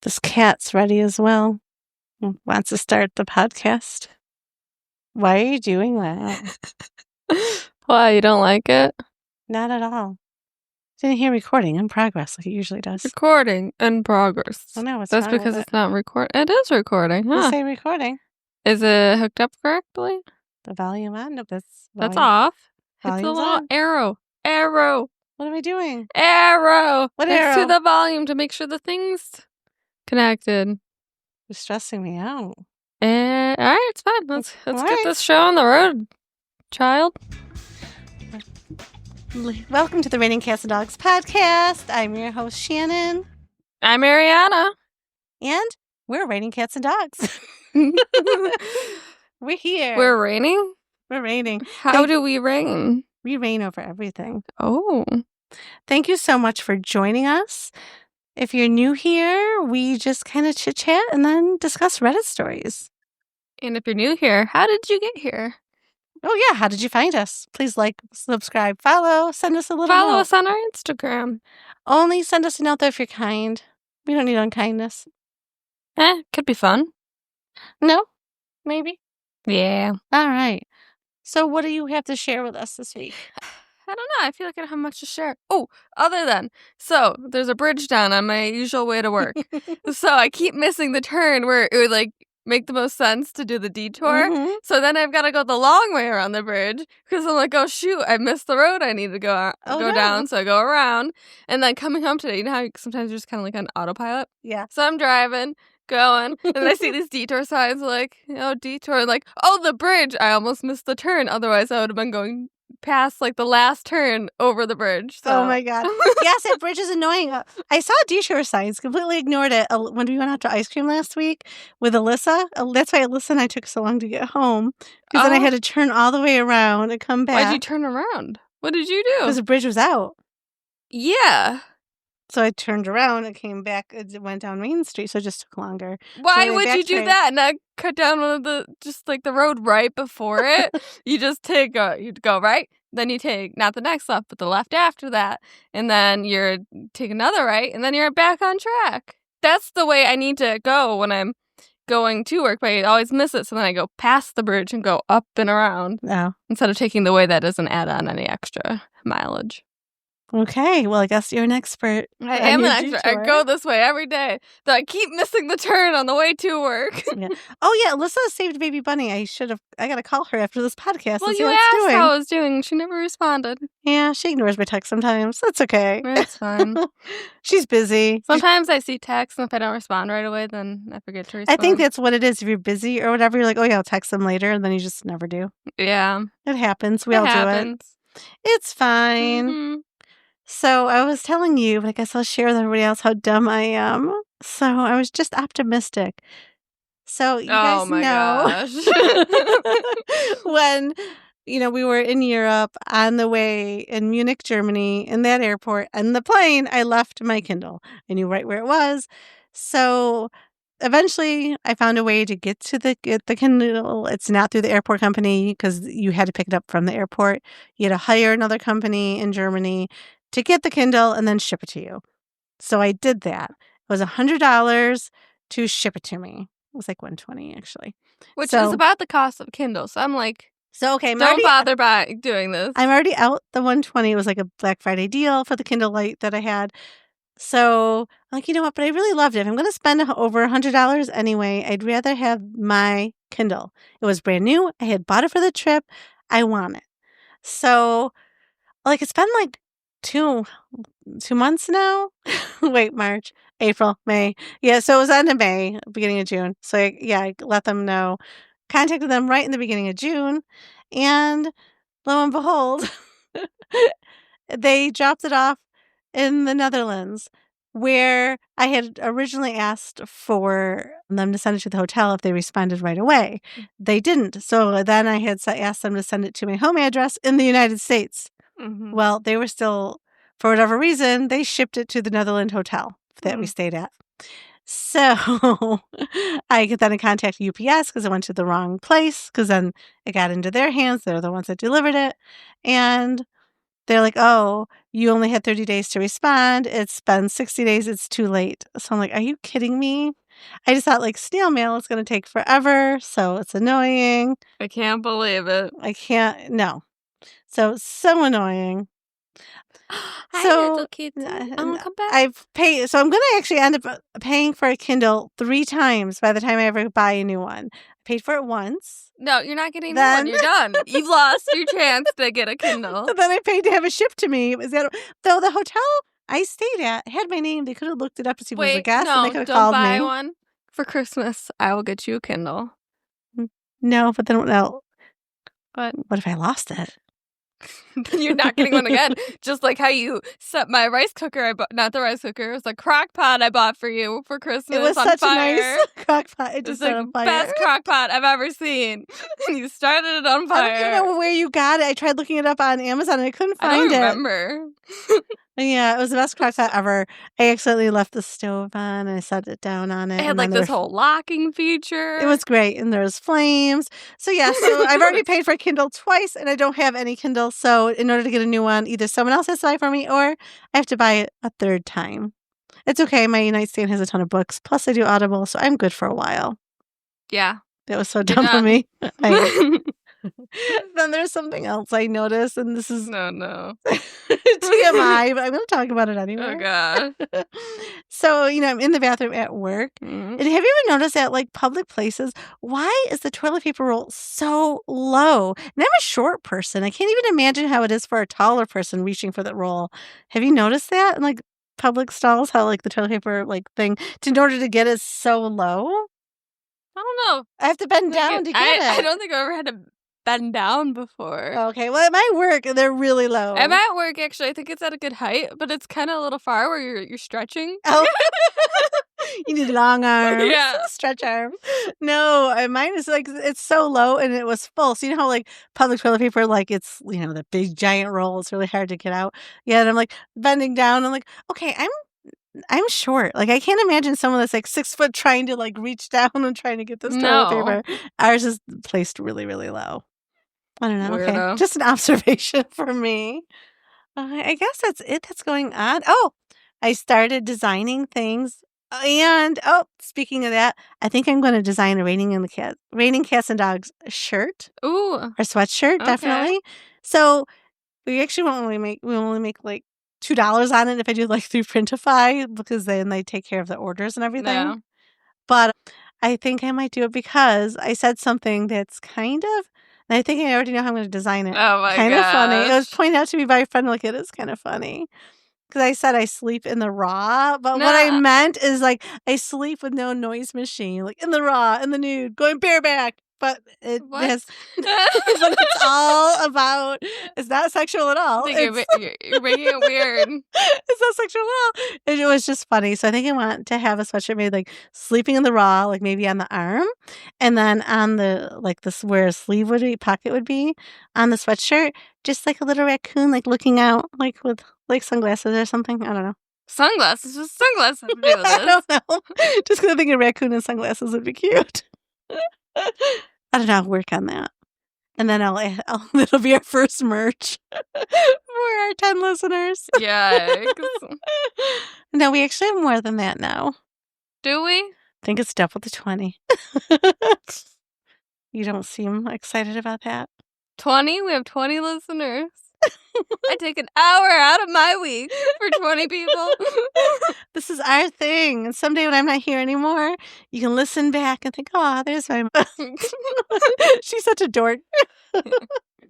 This cat's ready as well. Wants to start the podcast. Why are you doing that? Why, you don't like it? Not at all. Didn't hear recording in progress like it usually does. Recording in progress. I know, what's That's wrong with because it? it's not recording. It is recording, Just huh? say recording. Is it hooked up correctly? The volume on? Nope, That's volume. off. Hit the Volume's little on. arrow. What am I doing? Arrow. What Next arrow? to the volume to make sure the thing's connected. You're stressing me out. All right, it's fine. Let's All get right. this show on the road, child. Welcome to the Raining Cats and Dogs podcast. I'm your host, Shannon. I'm Arianna. And we're Raining Cats and Dogs. We're here. We're raining? We're raining. How do we rain? We reign over everything. Oh. Thank you so much for joining us. If you're new here, we just kind of chit-chat and then discuss Reddit stories. And if you're new here, how did you get here? Oh, yeah. How did you find us? Please like, subscribe, follow, send us a little Follow note. us on our Instagram. Only send us a note, though, if you're kind. We don't need unkindness. Could be fun. No? Maybe? Yeah. All right. So what do you have to share with us this week? I don't know. I feel like I don't have much to share. Oh, other than, so there's a bridge down on my usual way to work. So I keep missing the turn where it would like make the most sense to do the detour. Mhm. So then I've got to go the long way around the bridge because I'm like, oh shoot, I missed the road I need to go no. down. So I go around, and then coming home today, you know how sometimes you're just kind of like on autopilot? Yeah. So I'm driving, going, and I see these detour signs like, detour, like, oh, the bridge. I almost missed the turn. Otherwise, I would have been going past like the last turn over the bridge. So. Oh my God. Yes, that bridge is annoying. I saw detour signs, completely ignored it when we went out to ice cream last week with Alyssa. That's why Alyssa and I took so long to get home, because then I had to turn all the way around and come back. Why'd you turn around? What did you do? Because the bridge was out. Yeah. So I turned around and came back. It went down Main Street, so it just took longer. Why So I would you do backtracked. that? Not cut down one of the, just like the road right before it? You just take you'd go right, then you take not the next left, but the left after that, and then you're take another right, and then you're back on track. That's the way I need to go when I'm going to work, but I always miss it. So then I go past the bridge and go up and around instead of taking the way that doesn't add on any extra mileage. Okay, well, I guess you're an expert. I am an expert. I go this way every day. Though I keep missing the turn on the way to work. Yeah. Oh, yeah, Alyssa saved Baby Bunny. I got to call her after this podcast Well, and see you how it's asked doing. how I was doing. She never responded. Yeah, she ignores my text sometimes. That's okay. It's fine. She's busy. Sometimes I see texts, and if I don't respond right away, then I forget to respond. I think that's what it is. If you're busy or whatever, you're like, oh, yeah, I'll text them later, and then you just never do. Yeah. It happens. We all do it. It's fine. Mm-hmm. So I was telling you, but I guess I'll share with everybody else how dumb I am. So I was just optimistic. So you guys know when, we were in Europe on the way in Munich, Germany, in that airport, and the plane, I left my Kindle. I knew right where it was. So eventually I found a way to get the Kindle. It's not through the airport company because you had to pick it up from the airport. You had to hire another company in Germany to get the Kindle and then ship it to you. So I did that. It was $100 to ship it to me. It was like $120 actually. Which is about the cost of a Kindle. So I'm like, don't bother by doing this. I'm already out the $120. It was like a Black Friday deal for the Kindle Lite that I had. So I'm like, you know what? But I really loved it. If I'm going to spend over $100 anyway, I'd rather have my Kindle. It was brand new. I had bought it for the trip. I want it. So like it's been like 2 months now. Wait, March, April, May. Yeah, so it was end of May, beginning of June. So I let them know. Contacted them right in the beginning of June. And lo and behold, they dropped it off in the Netherlands, where I had originally asked for them to send it to the hotel if they responded right away. They didn't. So then I had asked them to send it to my home address in the United States. Mm-hmm. Well, they were still, for whatever reason, they shipped it to the Netherlands hotel that we stayed at. So I get then in contact with UPS because I went to the wrong place, because then it got into their hands. They're the ones that delivered it. And they're like, oh, you only had 30 days to respond. It's been 60 days. It's too late. So I'm like, are you kidding me? I just thought like snail mail is going to take forever. So it's annoying. I can't believe it. I can't. No. So annoying. Hi, So little kids. Come back. I've paid. So I'm going to actually end up paying for a Kindle 3 times by the time I ever buy a new one. I paid for it once. No, you're not getting one. You're done. You've lost your chance to get a Kindle. And then I paid to have it shipped to me. Though the hotel I stayed at had my name. They could have looked it up to see if it was a guest, and they could have called me. Don't buy one for Christmas. I will get you a Kindle. No, but then no. But what if I lost it? Then you're not getting one again. Just like how you set my rice cooker. I bought, not the rice cooker. It was a crock pot I bought for you for Christmas. It was on such fire. a nice crock pot. It just was the best crock pot I've ever seen. And you started it on fire. I don't know where you got it. I tried looking it up on Amazon and I couldn't find it. I don't remember. Yeah, it was the best crock pot ever. I accidentally left the stove on and I set it down on it. It had like this whole locking feature. It was great. And there was flames. So yeah, so I've already paid for a Kindle twice and I don't have any Kindle. So in order to get a new one, either someone else has to buy for me or I have to buy it a third time. It's okay. My nightstand has a ton of books. Plus I do Audible. So I'm good for a while. Yeah. That was so dumb of me. Then there's something else I noticed, and this is no TMI, but I'm going to talk about it anyway. Oh, God. So, I'm in the bathroom at work, and have you ever noticed at, like, public places, why is the toilet paper roll so low? And I'm a short person. I can't even imagine how it is for a taller person reaching for the roll. Have you noticed that in, like, public stalls, how, like, the toilet paper, like, thing, in order to get it so low? I don't know. I have to bend down to get it. I don't think I've ever had to bend down before. Okay, well, at my work, they're really low. At my work, actually, I think it's at a good height, but it's kind of a little far where you're stretching. Oh. You need long arms. Yeah. Stretch arms. No, mine is like, it's so low and it was full. So you know how like public toilet paper, like it's, the big giant roll. It's really hard to get out. Yeah, and I'm like bending down. I'm like, okay, I'm short. Like, I can't imagine someone that's like 6 foot trying to like reach down and trying to get this toilet paper. Ours is placed really, really low. I don't know. Weirdo. Okay. Just an observation for me. I guess that's it that's going on. Oh, I started designing things. And, speaking of that, I think I'm going to design a Raining Cats and Dogs shirt. Ooh. Or sweatshirt, definitely. So we actually only make like $2 on it if I do like through Printify, because then they take care of the orders and everything. Yeah. But I think I might do it because I said something that's kind of, and I think I already know how I'm going to design it. Oh my Kind of funny. It was gosh. pointed out to me by a friend, like, it is kind of funny. Because I said I sleep in the raw, but what I meant is like I sleep with no noise machine, like in the raw, in the nude, going bareback. But it has, but it's all about, it's not sexual at all. You're making it weird. It's not sexual at all. It was just funny. So I think I want to have a sweatshirt made like sleeping in the raw, like maybe on the arm. And then on the, like this, where a sleeve would be, pocket would be on the sweatshirt, just like a little raccoon, like looking out, like with like sunglasses or something. I don't know. Sunglasses? Just sunglasses to do with this. I don't know. Just because I think a raccoon and sunglasses would be cute. I don't know. I'll work on that. And then it'll be our first merch for our 10 listeners. Yikes. No, we actually have more than that now. Do we? I think it's double the 20. You don't seem excited about that. 20? We have 20 listeners. I take an hour out of my week for 20 people. This is our thing. And someday when I'm not here anymore, you can listen back and think, oh, there's my mom. She's such a dork.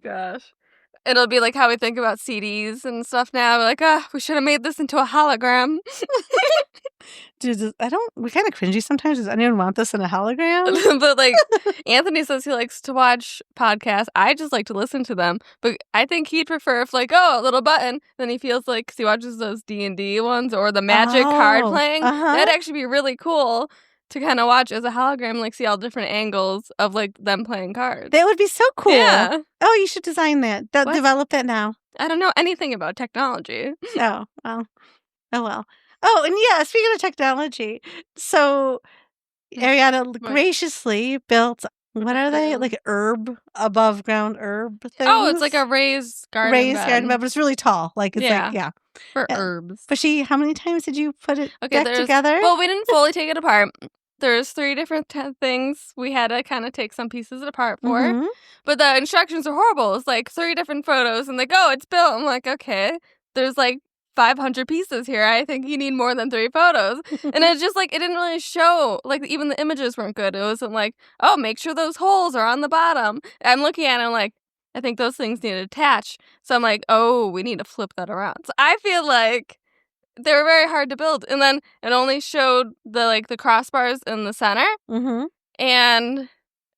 Gosh. It'll be like how we think about CDs and stuff now. We're like, we should have made this into a hologram. Dude, we kind of cringy sometimes. Does anyone want this in a hologram? But like, Anthony says he likes to watch podcasts. I just like to listen to them. But I think he'd prefer if like, a little button. Then he feels like, because he watches those D&D ones or the magic card playing. That'd actually be really cool to kind of watch as a hologram, like see all different angles of like them playing cards. That would be so cool. Yeah. Oh, you should design that. Develop that now. I don't know anything about technology. Oh, well. Oh, well. Oh, and yeah, speaking of technology, so Arianna graciously built What are they? Like above ground herb things? Oh, it's like a raised garden bed. But it's really tall. Like it's for herbs. But how many times did you put it back together? Well, we didn't fully take it apart. There's 3 different things we had to kind of take some pieces apart for. Mhm. But the instructions are horrible. It's like 3 different photos and like, oh, it's built. I'm like, okay, there's like 500 pieces here. I think you need more than 3 photos. And it's just like, it didn't really show, like even the images weren't good. It wasn't like, oh, make sure those holes are on the bottom. I'm looking at it, I'm like, I think those things need to attach. So I'm like, oh, we need to flip that around. So I feel like they were very hard to build. And then it only showed the crossbars in the center. Mm-hmm. And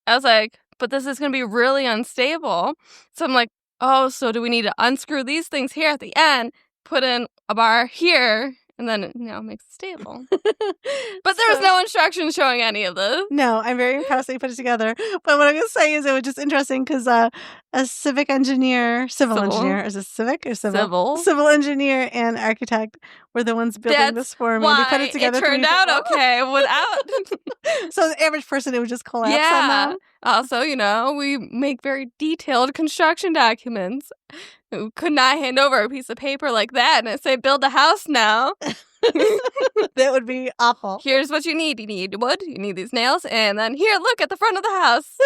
I was like, but this is going to be really unstable. So I'm like, oh, so do we need to unscrew these things here at the end, put in a bar here, and then it makes it stable. But there was no instructions showing any of this. No, I'm very impressed that you put it together. But what I'm going to say is it was just interesting because a civil engineer, is it civic or civil? Civil engineer and architect were the ones building this for me. They put it together. It turned out okay without. So the average person, it would just collapse on them. Also, we make very detailed construction documents. We could not hand over a piece of paper like that and it say, build a house now. That would be awful. Here's what you need. You need wood. You need these nails. And then here, look at the front of the house.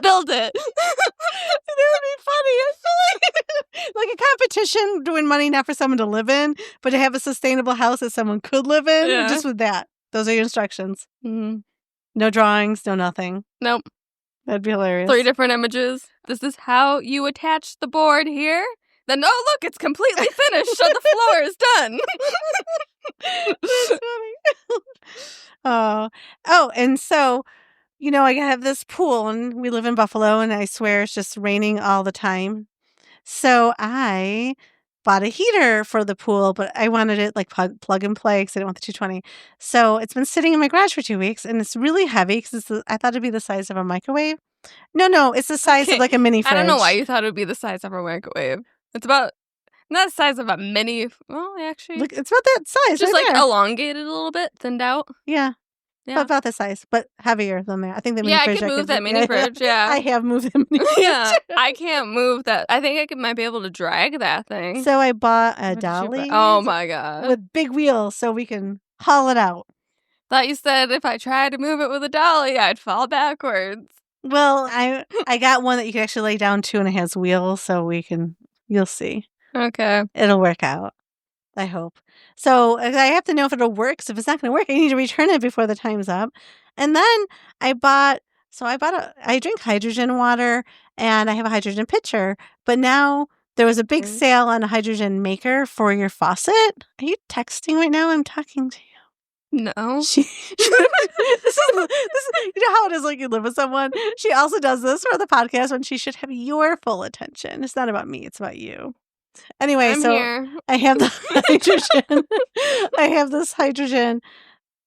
Build it. That would be funny. I feel like a competition to win money, not for someone to live in, but to have a sustainable house that someone could live in. Yeah. Just with that. Those are your instructions. Mm-hmm. No drawings, no nothing. Nope. That'd be hilarious. 3 different images. This is how you attach the board here. Then, oh, look, it's completely finished, so the floor is done. That's funny. Oh, and so, I have this pool, and we live in Buffalo, and I swear it's just raining all the time. So I bought a heater for the pool, but I wanted it like plug and play because I didn't want the 220. So it's been sitting in my garage for 2 weeks, and it's really heavy because I thought it'd be the size of a microwave. No, it's the size of like a mini fridge. I don't know why you thought it would be the size of a microwave. It's about not the size of a mini. Well, actually, look, it's about that size. Just right like there. Elongated a little bit, thinned out. Yeah. About the size, but heavier than that. I think the mini fridge. I could move that mini fridge. Yeah, I have moved the mini fridge. Yeah, I can't move that. I think might be able to drag that thing. So I bought a dolly. Oh my god, with big wheels, so we can haul it out. Thought you said if I tried to move it with a dolly, I'd fall backwards. Well, I got one that you can actually lay down to, and it has wheels, so you'll see. Okay, it'll work out. I hope. So I have to know if it'll work. So if it's not going to work, I need to return it before the time's up. And then I drink hydrogen water and I have a hydrogen pitcher. But now there was a big sale on a hydrogen maker for your faucet. Are you texting right now? I'm talking to you. No. This is, you know how it is like you live with someone? She also does this for the podcast when she should have your full attention. It's not about me. It's about you. Anyway, I'm here. I have the hydrogen. I have this hydrogen,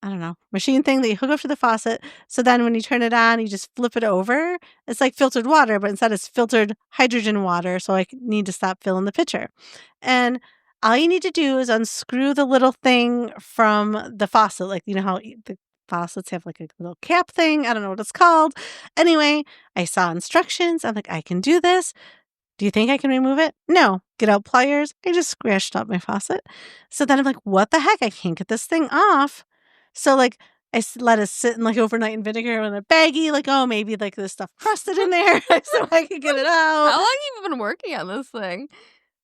I don't know, machine thing that you hook up to the faucet. So then when you turn it on, you just flip it over. It's like filtered water, but instead it's filtered hydrogen water. So I need to stop filling the pitcher. And all you need to do is unscrew the little thing from the faucet. Like, you know how the faucets have like a little cap thing. I don't know what it's called. Anyway, I saw instructions. I'm like, I can do this. Do you think I can remove it? No. Get out pliers. I just scratched up my faucet. So then I'm like, what the heck? I can't get this thing off. So like I let it sit in like overnight in vinegar in a baggie. Like, oh, maybe like there's stuff crusted in there so I can get it out. How long have you been working on this thing?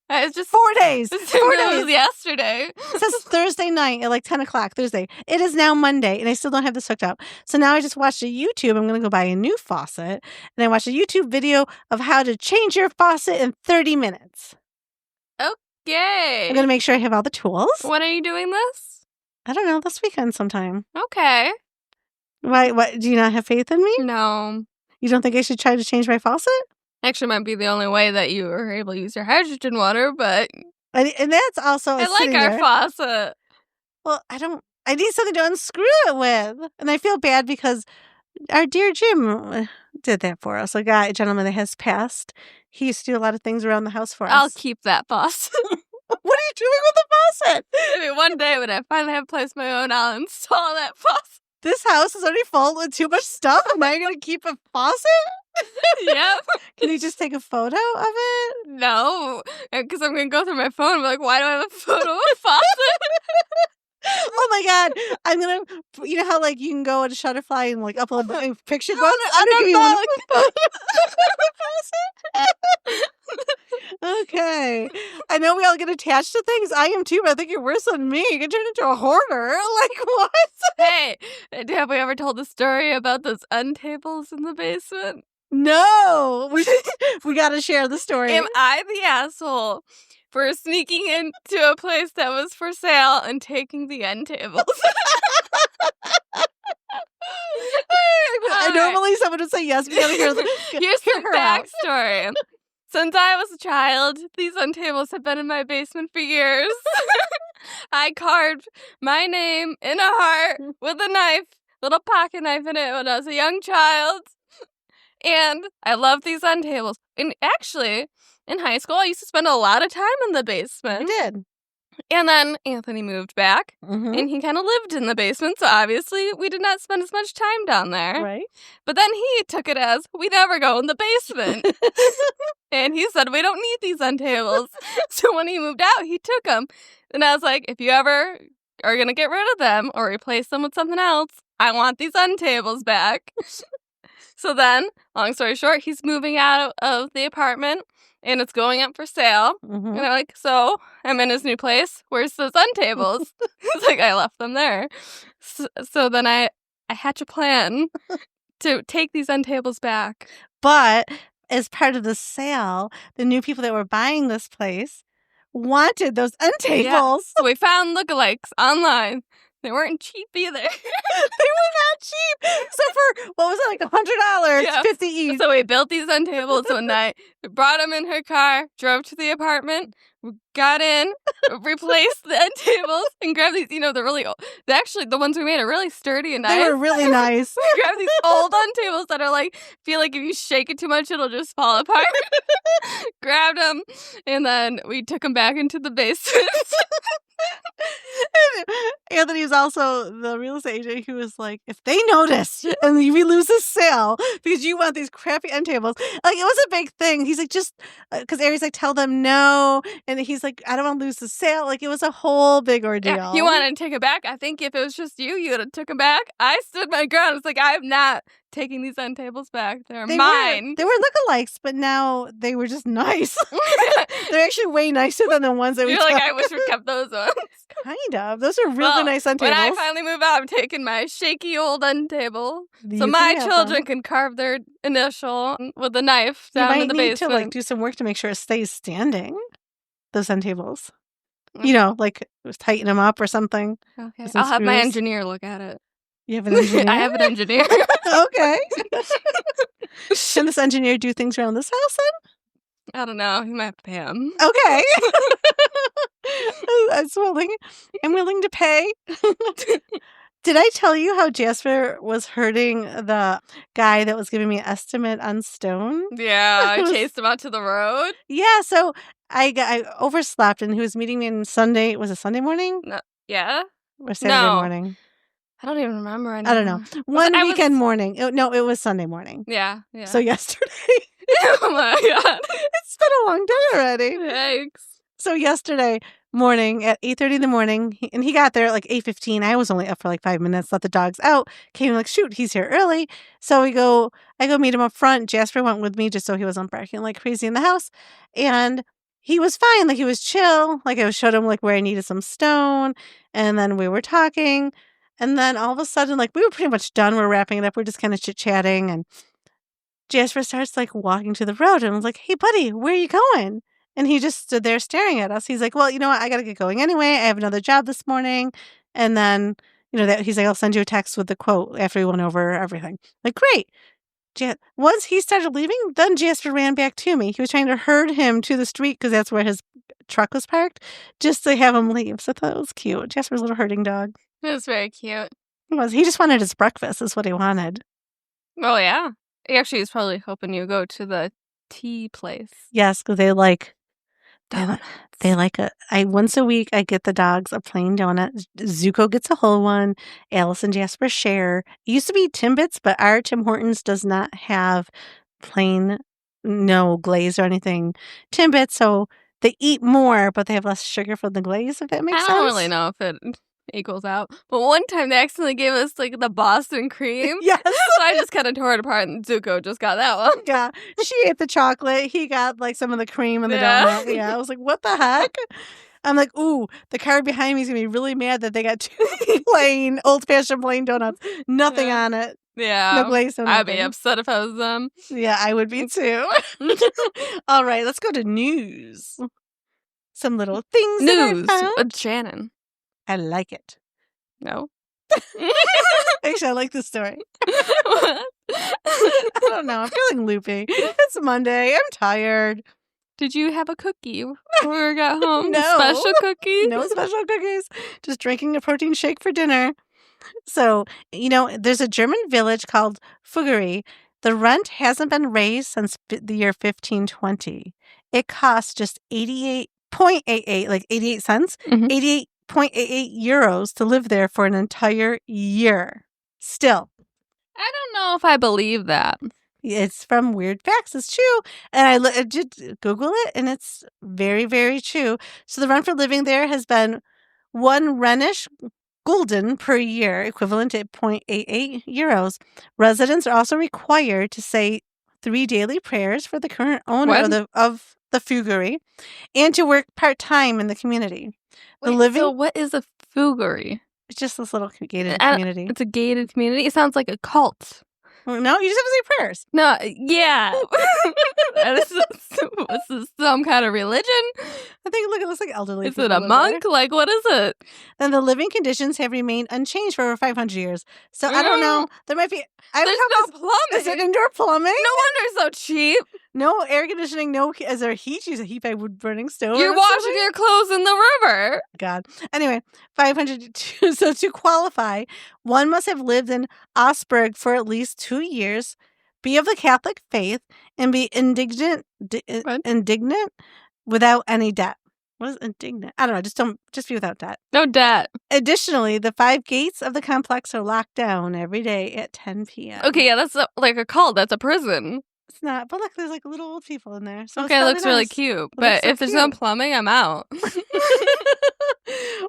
It's just 4 days. 4 days. It was yesterday. It says Thursday night at like 10 o'clock Thursday. It is now Monday, and I still don't have this hooked up. So now I just watched a YouTube. I'm going to go buy a new faucet, and I watched a YouTube video of how to change your faucet in 30 minutes. Okay. I'm going to make sure I have all the tools. When are you doing this? I don't know. This weekend sometime. Okay. Why? What? Do you not have faith in me? No. You don't think I should try to change my faucet? Actually, might be the only way that you are able to use your hydrogen water, but and that's also I like our faucet. Well, I need something to unscrew it with, and I feel bad because our dear Jim did that for us. A gentleman that has passed. He used to do a lot of things around the house for us. I'll keep that faucet. What are you doing with the faucet? Maybe one day when I finally have a place of my own, I'll install that faucet. this house is already full with too much stuff. Am I going to keep a faucet? Yep. Can you just take a photo of it? No, because I'm going to go through my phone and be like, why do I have a photo of a faucet? Oh my God. I'm going to, you know how like you can go to Shutterfly and like upload picture books? I I'm going to give you one don't of faucet. Okay. I know we all get attached to things. I am too, but I think you're worse than me. You can turn into a hoarder. Like what? Hey, have we ever told the story about those untables in the basement? No. We got to share the story. Am I the asshole for sneaking into a place that was for sale and taking the end tables? Normally someone would say yes. We gotta hear Here's the backstory. Since I was a child, these end tables have been in my basement for years. I carved my name in a heart with a knife, little pocket knife in it when I was a young child. And I love these end tables. And actually, in high school, I used to spend a lot of time in the basement. You did. And then Anthony moved back, and he kind of lived in the basement, so obviously we did not spend as much time down there. Right. But then he took it as, we never go in the basement. And he said, we don't need these end tables. So when he moved out, he took them. And I was like, if you ever are going to get rid of them or replace them with something else, I want these end tables back. So then, long story short, he's moving out of the apartment. And it's going up for sale. And I'm like, so I'm in his new place. Where's those end tables? It's like, I left them there. So then I hatch a plan to take these end tables back. But as part of the sale, the new people that were buying this place wanted those end tables. Yeah. So we found lookalikes online. They weren't cheap either. They were not cheap. So for, what was it, like $100, Yeah. 50 each. So we built these end tables one night, brought them in her car, drove to the apartment, got in, replaced the end tables, and grabbed these, they're really old. Actually, the ones we made are really sturdy and nice. They were really nice. We grabbed these old end tables that are like, feel like if you shake it too much, it'll just fall apart. Grabbed them, and then we took them back into the basement. Anthony was also the real estate agent who was like, if they notice and we lose this sale because you want these crappy end tables, like it was a big thing. He's like, just because Ari's like, tell them no. And he's like, I don't want to lose the sale. Like it was a whole big ordeal. Yeah, you wanted to take it back. I think if it was just you would have took them back. I stood my ground. It's like, I'm not taking these end tables back. They're mine. They were lookalikes, but now they were just nice. They're actually way nicer than the ones that we You're like, I wish we kept those ones. Kind of. Those are really nice end tables. When I finally move out, I'm taking my shaky old end table so my children can carve their initial with a knife down in the basement. You might need to do some work to make sure it stays standing. Those end tables. Like tighten them up or something. Okay. I'll have my engineer look at it. You have an engineer? I have an engineer. Okay. Can this engineer do things around this house then? I don't know. You might have to pay him. Okay. I'm willing to pay. Did I tell you how Jasper was hurting the guy that was giving me an estimate on stone? Yeah, I chased him out to the road. Yeah, so I overslept and he was meeting me on Sunday. Was it Sunday morning? No, yeah? Or Saturday morning? I don't even remember anymore. I don't know. One weekend morning. No, it was Sunday morning. Yeah. So yesterday. Oh my God. It's been a long day already. Thanks. So yesterday morning at 8:30 in the morning, and he got there at like 8:15. I was only up for like 5 minutes, let the dogs out. Came like, shoot, he's here early. So I go meet him up front. Jasper went with me just so he wasn't barking like crazy in the house. And he was fine. Like he was chill. Like I showed him like where I needed some stone. And then we were talking. And then all of a sudden, like we were pretty much done. We're wrapping it up. We're just kind of chit-chatting. And Jasper starts like walking to the road. And I was like, hey, buddy, where are you going? And he just stood there staring at us. He's like, well, you know what? I got to get going anyway. I have another job this morning. And then, he's like, I'll send you a text with the quote after we went over everything. Like, great. Once he started leaving, then Jasper ran back to me. He was trying to herd him to the street because that's where his truck was parked, just to have him leave. So I thought it was cute. Jasper's a little herding dog. It was very cute. It was. He just wanted his breakfast is what he wanted. Oh, yeah. He actually was probably hoping you go to the tea place. Yes, because they like They like once a week, I get the dogs a plain donut. Zuko gets a whole one. Alice and Jasper share. It used to be Timbits, but our Tim Hortons does not have plain, no glaze or anything Timbits, so they eat more, but they have less sugar from the glaze, if that makes sense. I don't really know if it equals out. But one time they accidentally gave us like the Boston cream. Yes. So I just kind of tore it apart and Zuko just got that one. Yeah. She ate the chocolate. He got like some of the cream and the donut. Yeah. I was like, what the heck? I'm like, ooh, the car behind me is going to be really mad that they got two plain, old-fashioned plain donuts. Nothing on it. Yeah. No glaze. No I'd be upset if I was them. Yeah, I would be too. All right, let's go to news. Some little things. News with Shannon. I like it. No. Actually, I like this story. I don't know. I'm feeling loopy. It's Monday. I'm tired. Did you have a cookie when we got home? No. Special cookie? No special cookies. Just drinking a protein shake for dinner. So, there's a German village called Fuggery. The rent hasn't been raised since the year 1520. It costs just 88.88, like 88 cents, 88.88 euros to live there for an entire year. Still. I don't know if I believe that. It's from Weird Facts. It's true. And I did Google it, and it's very, very true. So the rent for living there has been 1 Rhenish gulden per year, equivalent to 0.88 euros. Residents are also required to say 3 daily prayers for the current owner of the Fuggery and to work part-time in the community. So what is a Fuggery? It's just this little gated community. It's a gated community? It sounds like a cult. No, you just have to say prayers. No, yeah. Is this some kind of religion? I think it looks like elderly. Is it a monk? Like, what is it? Then the living conditions have remained unchanged for over 500 years. So I don't know. There might be. There's no plumbing. Is it indoor plumbing? No wonder it's so cheap. No air conditioning. No. Is there heat? Use a heat by wood burning stove. You're washing your clothes in the river. God. Anyway, 500. So to qualify, one must have lived in Augsburg for at least 2 years, be of the Catholic faith, and be indignant without any debt. What is indignant? I don't know. Just be without debt. No debt. Additionally, the 5 gates of the complex are locked down every day at 10 p.m. Okay, yeah, that's like a cult. That's a prison. It's not, but look, there's like little old people in there. So okay, it looks really cute. But if there's no plumbing, I'm out.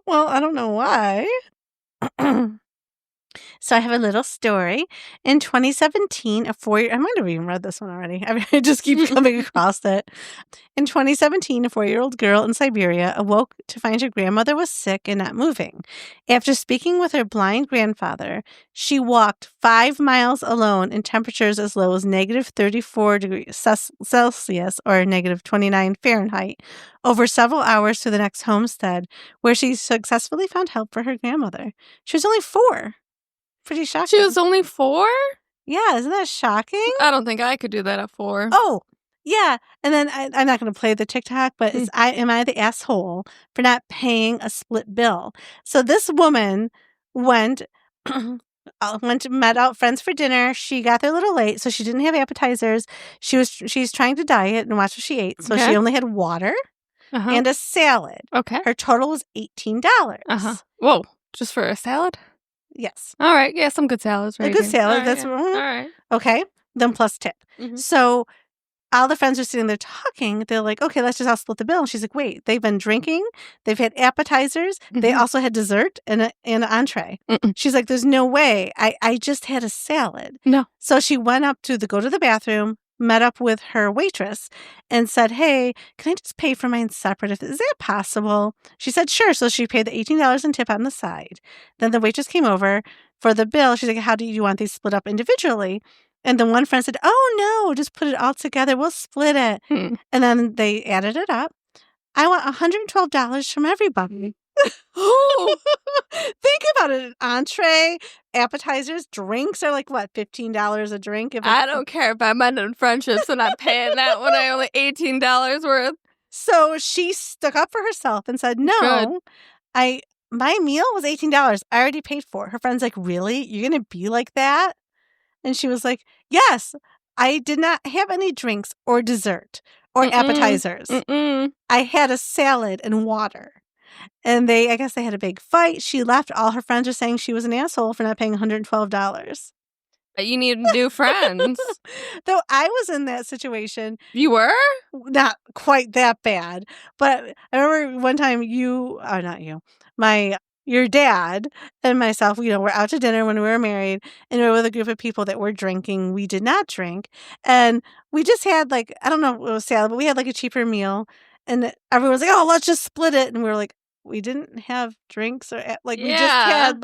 Well, I don't know why. So I have a little story. In 2017, I might have even read this one already. I just keep coming across it. In 2017, a 4-year-old girl in Siberia awoke to find her grandmother was sick and not moving. After speaking with her blind grandfather, she walked 5 miles alone in temperatures as low as negative 34 degrees Celsius or negative 29 Fahrenheit over several hours to the next homestead, where she successfully found help for her grandmother. She was only 4. Pretty shocking. She was only 4? Yeah, isn't that shocking? I don't think I could do that at 4. Oh, yeah. And then I'm not going to play the TikTok, but am I the asshole for not paying a split bill? So this woman met out friends for dinner. She got there a little late, so she didn't have appetizers. She's trying to diet and watch what she ate. So she only had water and a salad. Okay. Her total was $18. Whoa, just for a salad? Yes. All right. Yeah, some good salads, right? A good salad. All That's right. All right. Okay. Then plus tip. So all the friends are sitting there talking. They're like, okay, let's just all split the bill. And she's like, wait, they've been drinking. They've had appetizers. They also had dessert and an entree. She's like, there's no way. I just had a salad. No. So she went up to go to the bathroom, met up with her waitress and said, hey, can I just pay for mine separate? Is that possible? She said, sure. So she paid the $18 in tip on the side. Then the waitress came over for the bill. She's like, how do you want these split up individually? And the one friend said, oh, no, just put it all together. We'll split it. And then they added it up. I want $112 from everybody. Think about it. An entree, appetizers, drinks are like, what, $15 a drink? I don't care if I'm ending friendships and I'm paying that when I only $18 worth. So she stuck up for herself and said, no, my meal was $18. I already paid for it. Her friend's like, really? You're going to be like that? And she was like, yes, I did not have any drinks or dessert or appetizers. I had a salad and water. And I guess they had a big fight. She left. All her friends are saying she was an asshole for not paying $112. But you need new friends. Though I was in that situation. You were? Not quite that bad. But I remember one time your dad and myself, we're out to dinner when we were married, and we were with a group of people that were drinking. We did not drink. And we just had I don't know what was salad, but we had a cheaper meal. And everyone was like, oh, let's just split it. And we were like, we didn't have drinks or we just had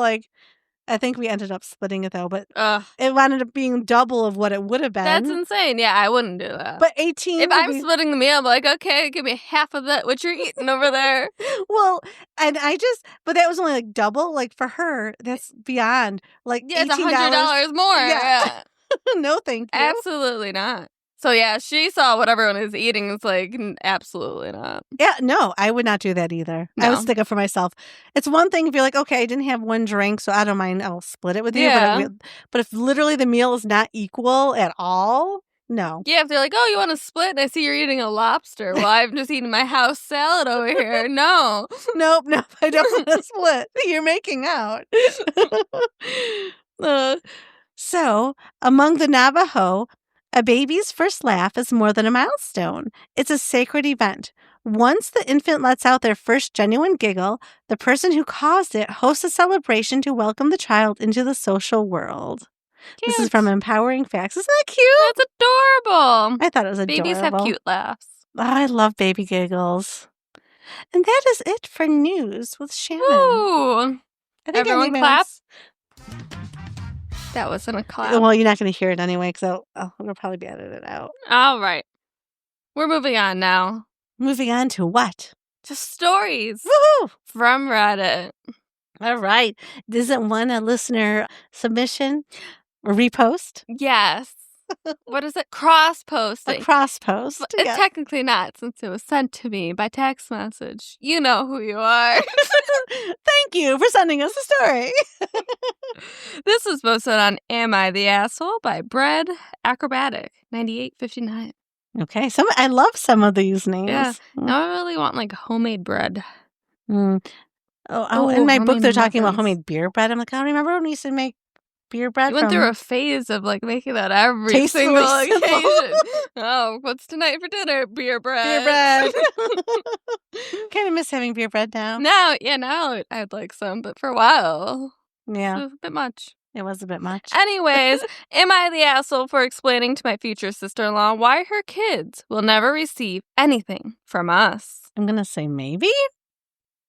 I think we ended up splitting it though, but it wound up being double of what it would have been. That's insane. Yeah, I wouldn't do that. But 18. If I'm splitting the meal, I'm like, okay, give me half of that. What you're eating over there? Well, and but that was only double. For her, that's beyond it's $100 more. Yeah. No, thank you. Absolutely not. So, yeah, she saw what everyone is eating. It's absolutely not. Yeah, no, I would not do that either. No. I would stick up for myself. It's one thing if you're like, okay, I didn't have one drink, so I don't mind. I'll split it with you. Yeah. But if literally the meal is not equal at all, no. Yeah, if they're like, oh, you want to split? And I see you're eating a lobster. Well, I'm just eating my house salad over here. No. Nope, I don't want to split. You're making out. So, among the Navajo, a baby's first laugh is more than a milestone. It's a sacred event. Once the infant lets out their first genuine giggle, the person who caused it hosts a celebration to welcome the child into the social world. Cute. This is from Empowering Facts. Isn't that cute? That's adorable. I thought it was adorable. Babies have cute laughs. Oh, I love baby giggles. And that is it for news with Shannon. Ooh. I think everyone clap. That wasn't a clap. Well, you're not going to hear it anyway, because it'll probably be edited out. All right. We're moving on now. Moving on to what? To stories. Woohoo! From Reddit. All right. Isn't one a listener submission or repost? Yes. What is it? Cross-posting. A cross-post. But it's technically not, since it was sent to me by text message. You know who you are. Thank you for sending us a story. This was posted on Am I the Asshole by Bread Acrobatic 9859. Okay. I love some of these names. Yeah. Now I really want homemade bread. Oh, in my book they're talking about homemade beer bread. I'm like, I don't remember when we used to make beer bread. You went through a phase of making that every single occasion. Oh, what's tonight for dinner? Beer bread. Beer bread. Kind of miss having beer bread now. Now I'd like some, but for a while, yeah, it was a bit much. It was a bit much. Anyways, am I the asshole for explaining to my future sister-in-law why her kids will never receive anything from us? I'm gonna say maybe.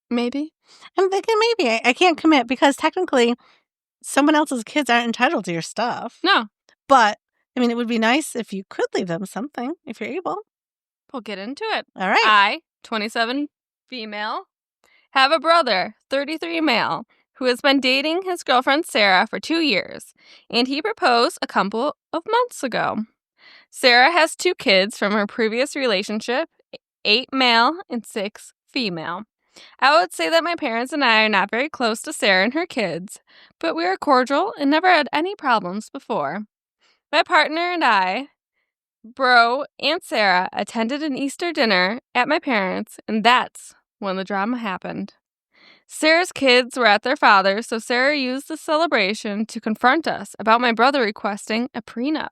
Maybe. I'm thinking maybe. I can't commit because technically someone else's kids aren't entitled to your stuff. No. But, it would be nice if you could leave them something, if you're able. We'll get into it. All right. I, 27 female, have a brother, 33 male, who has been dating his girlfriend Sarah for 2 years, and he proposed a couple of months ago. Sarah has 2 kids from her previous relationship, 8 male and 6 female. I would say that my parents and I are not very close to Sarah and her kids, but we are cordial and never had any problems before. My partner and I, Bro and Sarah, attended an Easter dinner at my parents', and that's when the drama happened. Sarah's kids were at their father's, so Sarah used the celebration to confront us about my brother requesting a prenup.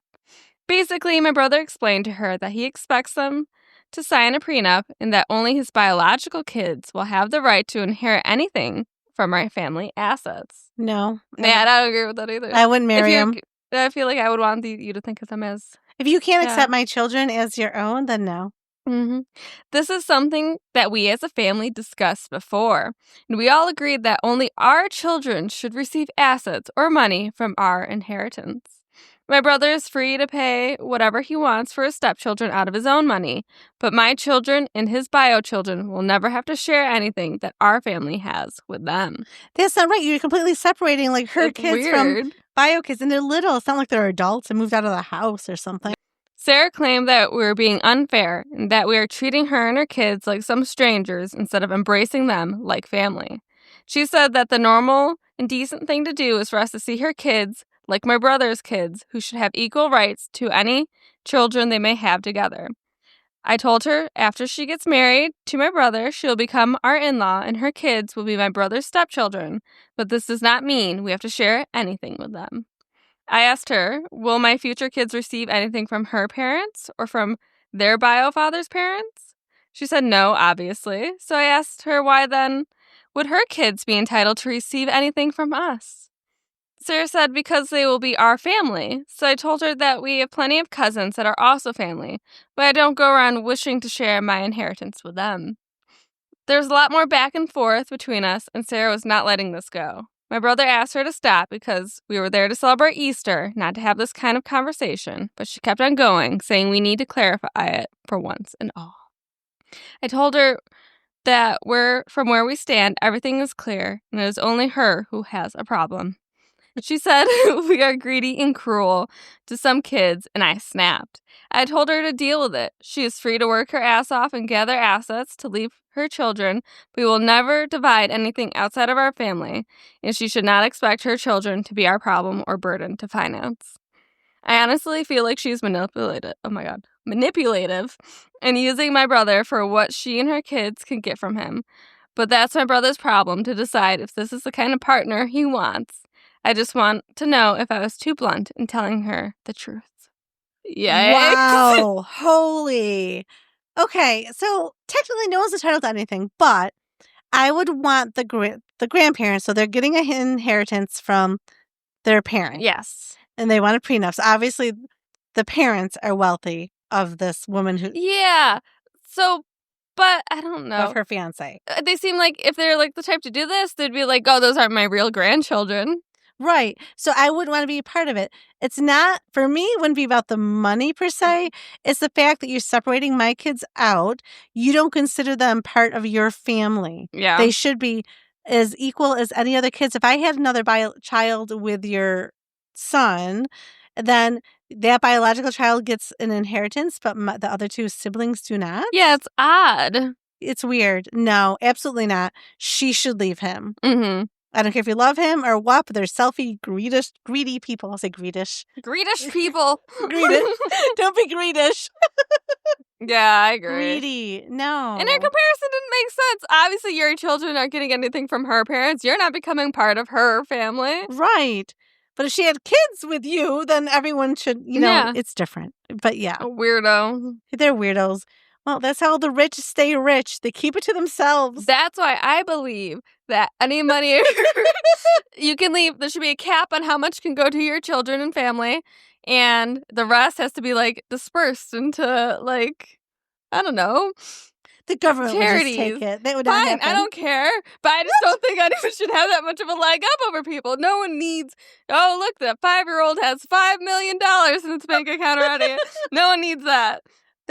Basically, my brother explained to her that he expects them to sign a prenup and that only his biological kids will have the right to inherit anything from our family assets. No. Yeah, I don't agree with that either. I wouldn't marry him. I feel like I would want you to think of them as... If you can't accept my children as your own, then no. Mm-hmm. This is something that we as a family discussed before, and we all agreed that only our children should receive assets or money from our inheritance. My brother is free to pay whatever he wants for his stepchildren out of his own money, but my children and his bio children will never have to share anything that our family has with them. That's not right. You're completely separating her kids from bio kids, and they're little. It's not like they're adults and moved out of the house or something. Sarah claimed that we were being unfair and that we are treating her and her kids like some strangers instead of embracing them like family. She said that the normal and decent thing to do is for us to see her kids like my brother's kids, who should have equal rights to any children they may have together. I told her after she gets married to my brother, she'll become our in-law and her kids will be my brother's stepchildren. But this does not mean we have to share anything with them. I asked her, will my future kids receive anything from her parents or from their bio father's parents? She said no, obviously. So I asked her why then would her kids be entitled to receive anything from us? Sarah said because they will be our family. So I told her that we have plenty of cousins that are also family, but I don't go around wishing to share my inheritance with them. There's a lot more back and forth between us, and Sarah was not letting this go. My brother asked her to stop because we were there to celebrate Easter, not to have this kind of conversation, but she kept on going, saying we need to clarify it for once and all. I told her that from where we stand, everything is clear, and it is only her who has a problem. She said we are greedy and cruel to some kids, and I snapped. I told her to deal with it. She is free to work her ass off and gather assets to leave her children. We will never divide anything outside of our family, and she should not expect her children to be our problem or burden to finance. I honestly feel like she's manipulative and using my brother for what she and her kids can get from him. But that's my brother's problem to decide if this is the kind of partner he wants. I just want to know if I was too blunt in telling her the truth. Yikes. Wow. Holy. Okay, so technically no one's entitled to anything, but I would want the grandparents, so they're getting an inheritance from their parent. Yes. And they want a prenup. So obviously the parents are wealthy of this woman who... Yeah. So, but I don't know. Of her fiancé. They seem like if they're like the type to do this, they'd be like, oh, those aren't my real grandchildren. Right. So I wouldn't want to be a part of it. It's not, for me, it wouldn't be about the money per se. It's the fact that you're separating my kids out. You don't consider them part of your family. Yeah. They should be as equal as any other kids. If I had another child with your son, then that biological child gets an inheritance, but the other two siblings do not. Yeah, it's odd. It's weird. No, absolutely not. She should leave him. Mm-hmm. I don't care if you love him or what, but they're selfie, greedy people. I'll say greedish. Greedish people. Greedish. Don't be greedish. Yeah, I agree. Greedy. No. And her comparison didn't make sense. Obviously, your children aren't getting anything from her parents. You're not becoming part of her family. Right. But if she had kids with you, then everyone should, it's different. But yeah. A weirdo. They're weirdos. Well, that's how the rich stay rich. They keep it to themselves. That's why I believe that any money you can leave, there should be a cap on how much can go to your children and family, and the rest has to be like dispersed into like, I don't know, the government charities. Would just take it. That would not Fine, happen. I don't care, but I just don't think anyone should have that much of a leg up over people. No one needs, oh look, that 5-year-old has $5 million in its bank account already. No one needs that.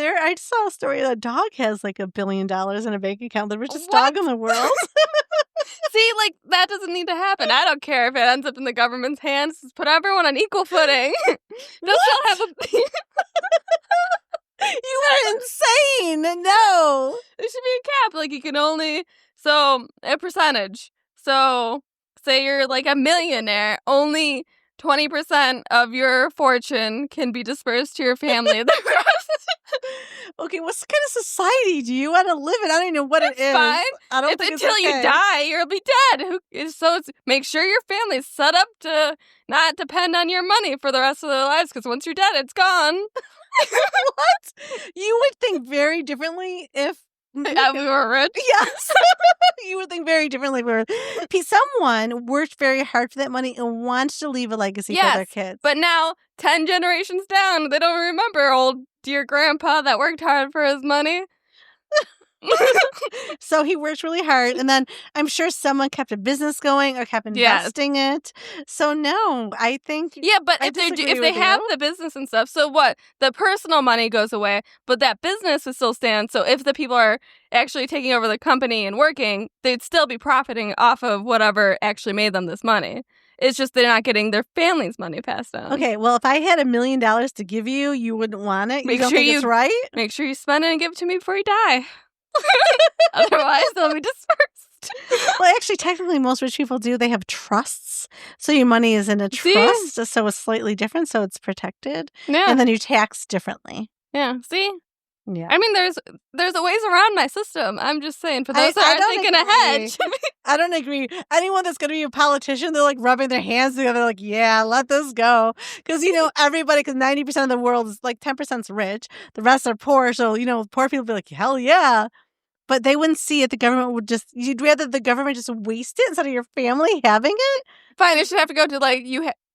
I saw a story that a dog has like $1 billion in a bank account. The richest dog in the world. See, like, that doesn't need to happen. I don't care if it ends up in the government's hands. Just put everyone on equal footing. They'll still have a... You are insane. No. There should be a cap. Like, you can only... So, a percentage. So, say you're like a millionaire. Only 20% of your fortune can be dispersed to your family. Okay, what kind of society do you want to live in? I don't even know what it is. Fine. I don't think until it's okay. You die, you'll be dead. So make sure your family's set up to not depend on your money for the rest of their lives, because once you're dead, it's gone. What? You would think very differently if we were rich. Yes. You would think very differently. Someone worked very hard for that money and wants to leave a legacy for their kids. But now, 10 generations down, they don't remember old dear grandpa that worked hard for his money. So he worked really hard, and then I'm sure someone kept a business going or kept investing it. So no, I think but if they have the business and stuff, so what? The personal money goes away, but that business would still stand. So if the people are actually taking over the company and working, they'd still be profiting off of whatever actually made them this money. It's just they're not getting their family's money passed on. Okay, well, if I had $1 million to give you, you wouldn't want it. You don't think it's right? Make sure you spend it and give it to me before you die. Otherwise, they'll be dispersed. Well, actually, technically, most rich people do. They have trusts. So your money is in a trust, so it's slightly different, so it's protected. Yeah. And then you tax differently. Yeah, see? Yeah. I mean, there's a ways around my system. I'm just saying, for those that aren't thinking ahead. I don't agree. Anyone that's going to be a politician, they're like rubbing their hands together, like, yeah, let this go. Because, everybody, because 90% of the world is like 10% is rich. The rest are poor. So, poor people be like, hell yeah. But they wouldn't see it. The government would you'd rather the government just waste it instead of your family having it? Fine, you should have to go to, like,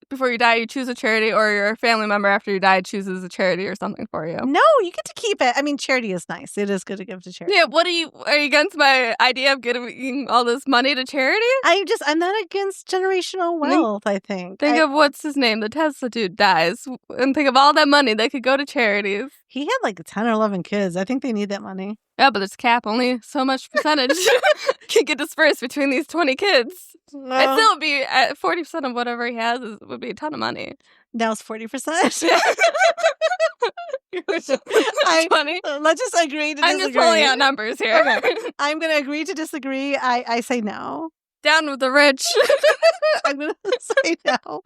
before you die, you choose a charity, or your family member after you die chooses a charity or something for you. No, you get to keep it. I mean, charity is nice. It is good to give to charity. Yeah, are you against my idea of giving all this money to charity? I'm not against generational wealth, I think. Think of what's his name, the Tesla dude dies, and think of all that money that could go to charities. He had like 10 or 11 kids. I think they need that money. Yeah, but there's a cap. Only so much percentage can get dispersed between these 20 kids. No. I'd still be at 40% of whatever he has would be a ton of money. Now it's 40%. 20. Let's just agree to disagree. I'm just pulling out numbers here. Okay. I'm going to agree to disagree. I say no. Down with the rich. I'm going to say no.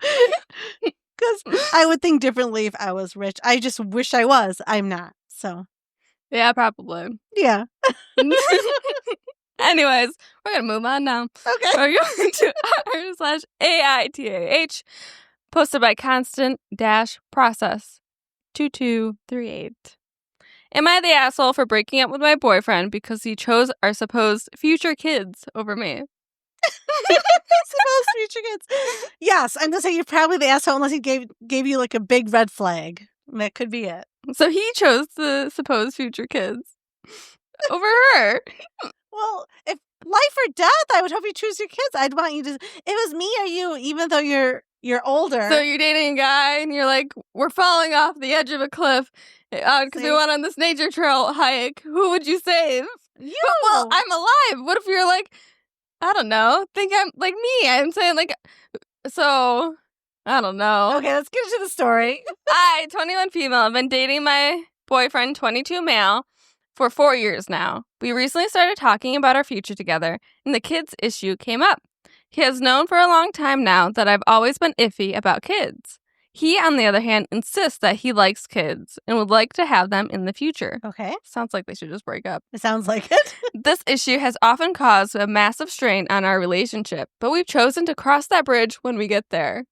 Because I would think differently if I was rich. I just wish I was. I'm not. So. Yeah, probably. Yeah. Anyways, we're going to move on now. Okay. We're going to r/AITAH, posted by constant-process 2238. Am I the asshole for breaking up with my boyfriend because he chose our supposed future kids over me? Supposed future kids. Yes, I'm going to say you're probably the asshole unless he gave you like a big red flag. That could be it. So he chose the supposed future kids over her. Well, if life or death, I would hope you choose your kids. I'd want you to. If it was me or you, even though you're older. So you're dating a guy and you're like, we're falling off the edge of a cliff because we went on this nature trail hike. Who would you save? You. But, well, I'm alive. What if you're like, I don't know, think I'm like me. I'm saying like, so I don't know. Okay, let's get into the story. I, 21 female, have been dating my boyfriend, 22 male, for 4 years now. We recently started talking about our future together, and the kids issue came up. He has known for a long time now that I've always been iffy about kids. He, on the other hand, insists that he likes kids and would like to have them in the future. Okay. Sounds like they should just break up. It sounds like it. This issue has often caused a massive strain on our relationship, but we've chosen to cross that bridge when we get there.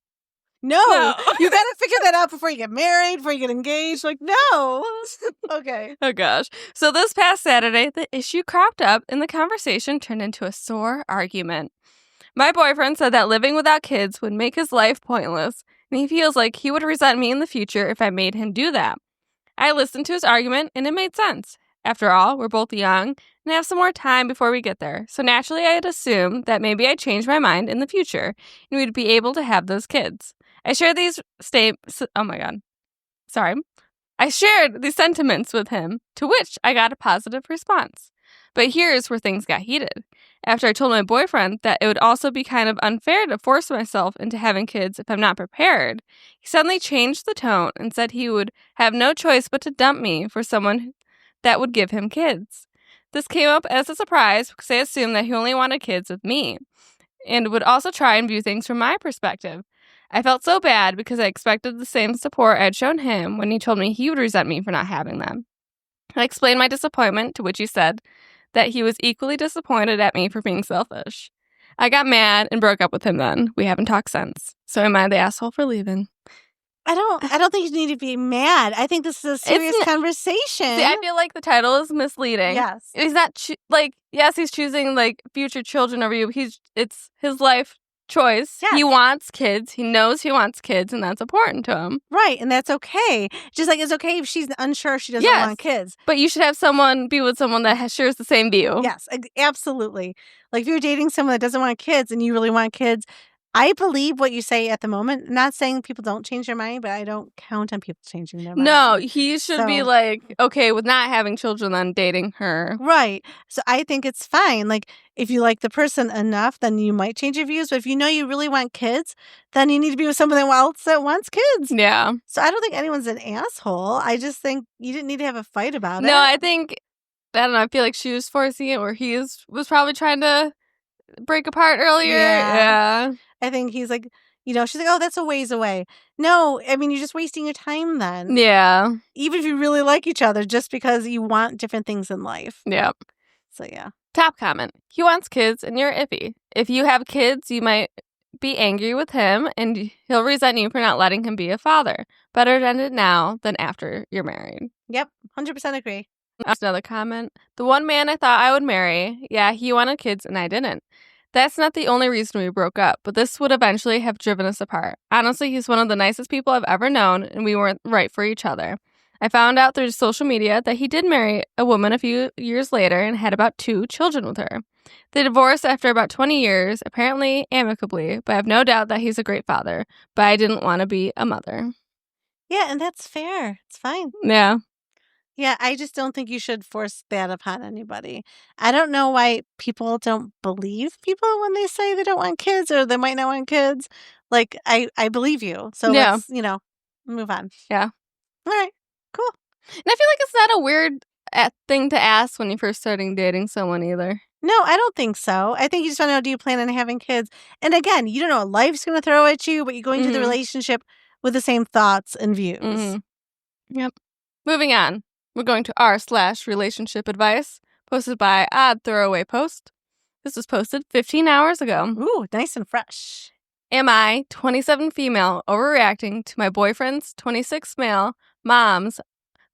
No. You gotta figure that out before you get married, before you get engaged. Like, no. Okay. Oh, gosh. So this past Saturday, the issue cropped up and the conversation turned into a sore argument. My boyfriend said that living without kids would make his life pointless, and he feels like he would resent me in the future if I made him do that. I listened to his argument, and it made sense. After all, we're both young and have some more time before we get there, so naturally I'd assume that maybe I'd change my mind in the future, and we'd be able to have those kids. I shared these sentiments with him, to which I got a positive response. But here's where things got heated. After I told my boyfriend that it would also be kind of unfair to force myself into having kids if I'm not prepared, he suddenly changed the tone and said he would have no choice but to dump me for someone that would give him kids. This came up as a surprise because I assumed that he only wanted kids with me and would also try and view things from my perspective. I felt so bad because I expected the same support I had shown him when he told me he would resent me for not having them. I explained my disappointment, to which he said that he was equally disappointed at me for being selfish. I got mad and broke up with him then. We haven't talked since. So am I the asshole for leaving? I don't think you need to be mad. I think this is a serious conversation. See, I feel like the title is misleading. Yes. He's not, yes, he's choosing, future children over you. It's his life choice. Yes. He wants kids. He knows he wants kids, and that's important to him. Right, and that's okay. Just like it's okay if she's unsure she doesn't want kids. But you should have be with someone that shares the same view. Yes, absolutely. Like if you're dating someone that doesn't want kids and you really want kids, I believe what you say at the moment. Not saying people don't change their mind, but I don't count on people changing their mind. No, he should be okay with not having children than dating her. Right. So I think it's fine. Like if you like the person enough, then you might change your views. But if you know you really want kids, then you need to be with someone else that wants kids. Yeah. So I don't think anyone's an asshole. I just think you didn't need to have a fight about it. No, I don't know. I feel like she was forcing it, or he was probably trying to break apart earlier. Yeah. I think he's like, You know, she's like, oh, that's a ways away. No, I mean, you're just wasting your time then. Yeah. Even if you really like each other, just because you want different things in life. Yep. So, yeah. Top comment. He wants kids and you're iffy. If you have kids, you might be angry with him and he'll resent you for not letting him be a father. Better to end it now than after you're married. Yep. 100% agree. That's another comment. The one man I thought I would marry, yeah, he wanted kids and I didn't. That's not the only reason we broke up, but this would eventually have driven us apart. Honestly, he's one of the nicest people I've ever known, and we weren't right for each other. I found out through social media that he did marry a woman a few years later and had about 2 children with her. They divorced after about 20 years, apparently amicably, but I have no doubt that he's a great father, but I didn't want to be a mother. Yeah, and that's fair. It's fine. Yeah. Yeah, I just don't think you should force that upon anybody. I don't know why people don't believe people when they say they don't want kids or they might not want kids. Like, I believe you. So Yeah. let's, move on. Yeah. All right. Cool. And I feel like it's not a weird thing to ask when you're first starting dating someone either. No, I don't think so. I think you just want to know, do you plan on having kids? And again, you don't know what life's going to throw at you, but you're going to the relationship with the same thoughts and views. Yep. Moving on. We're going to r/relationship advice, posted by Odd Throwaway Post. This was posted 15 hours ago. Ooh, nice and fresh. Am I, 27 female, overreacting to my boyfriend's 26 male, mom's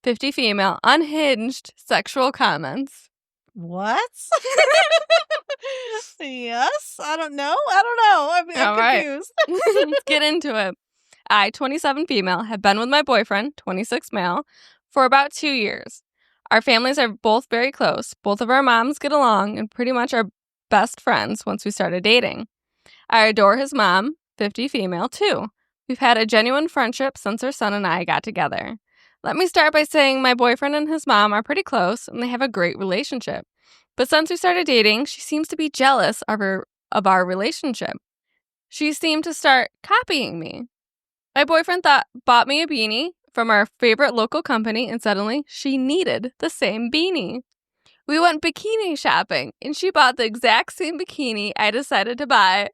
50 female, unhinged sexual comments? What? Yes? I don't know. I'm confused. Let's get into it. I, 27 female, have been with my boyfriend, 26 male, for about 2 years. Our families are both very close. Both of our moms get along and pretty much are best friends once we started dating. I adore his mom, 50 female, too. We've had a genuine friendship since our son and I got together. Let me start by saying my boyfriend and his mom are pretty close and they have a great relationship. But since we started dating, she seems to be jealous of our relationship. She seemed to start copying me. My boyfriend bought me a beanie from our favorite local company, and suddenly she needed the same beanie. We went bikini shopping, and she bought the exact same bikini I decided to buy.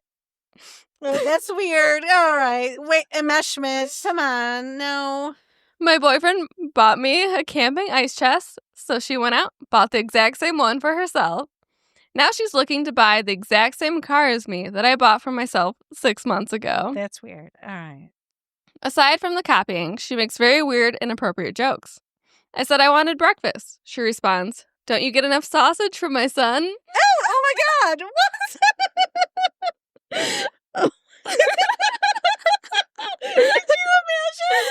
That's weird. All right. Wait, enmeshment. Come on. No. My boyfriend bought me a camping ice chest, so she went out, bought the exact same one for herself. Now she's looking to buy the exact same car as me that I bought for myself 6 months ago. That's weird. All right. Aside from the copying, she makes very weird, inappropriate jokes. I said I wanted breakfast. She responds, "Don't you get enough sausage from my son?" Oh my God. What? Could you imagine?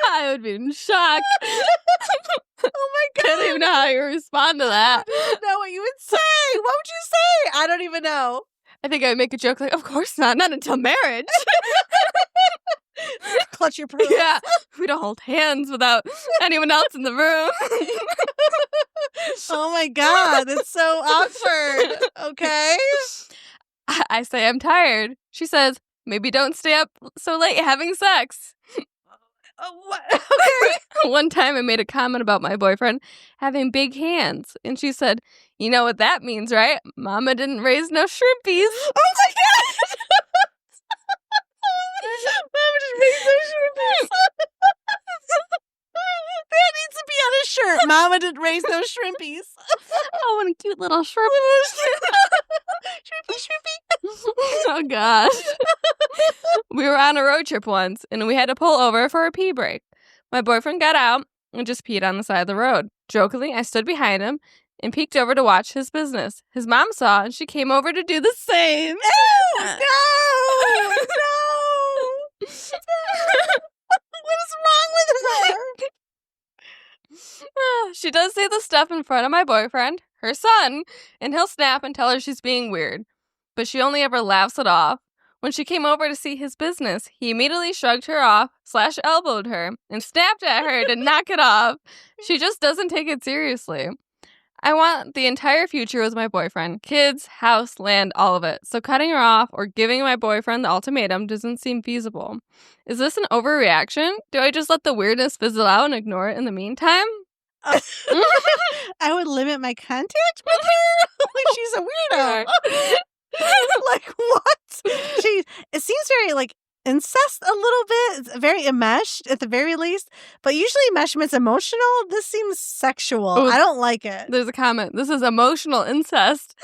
I would be in shock. Oh my God. I don't even know how you respond to that. I don't know what you would say. What would you say? I don't even know. I think I would make a joke like, of course not until marriage. Clutch your pearls. Yeah, we don't hold hands without anyone else in the room. Oh my God, that's so awkward. Okay. I say I'm tired. She says, maybe don't stay up so late having sex. What? Okay. One time I made a comment about my boyfriend having big hands, and she said, "You know what that means, right? Mama didn't raise no shrimpies." Oh my God. Mama just raised no shrimpies. That needs to be on a shirt. Mama didn't raise no shrimpies. Oh, what a cute little shrimp. Shrimpy. Oh, gosh. We were on a road trip once, and we had to pull over for a pee break. My boyfriend got out and just peed on the side of the road. Jokingly, I stood behind him and peeked over to watch his business. His mom saw, and she came over to do the same. Ew, no! What is wrong with her? She does say the stuff in front of my boyfriend, her son, and he'll snap and tell her she's being weird. But she only ever laughs it off. When she came over to see his business, he immediately shrugged her off, /elbowed her, and snapped at her to knock it off. She just doesn't take it seriously. I want the entire future with my boyfriend. Kids, house, land, all of it. So cutting her off or giving my boyfriend the ultimatum doesn't seem feasible. Is this an overreaction? Do I just let the weirdness fizzle out and ignore it in the meantime? I would limit my contact with her. Like, she's a weirdo. Like, what? It seems very, like, incest a little bit. It's very enmeshed at the very least. But usually enmeshment's emotional. This seems sexual. Ooh, I don't like it. There's a comment. This is emotional incest.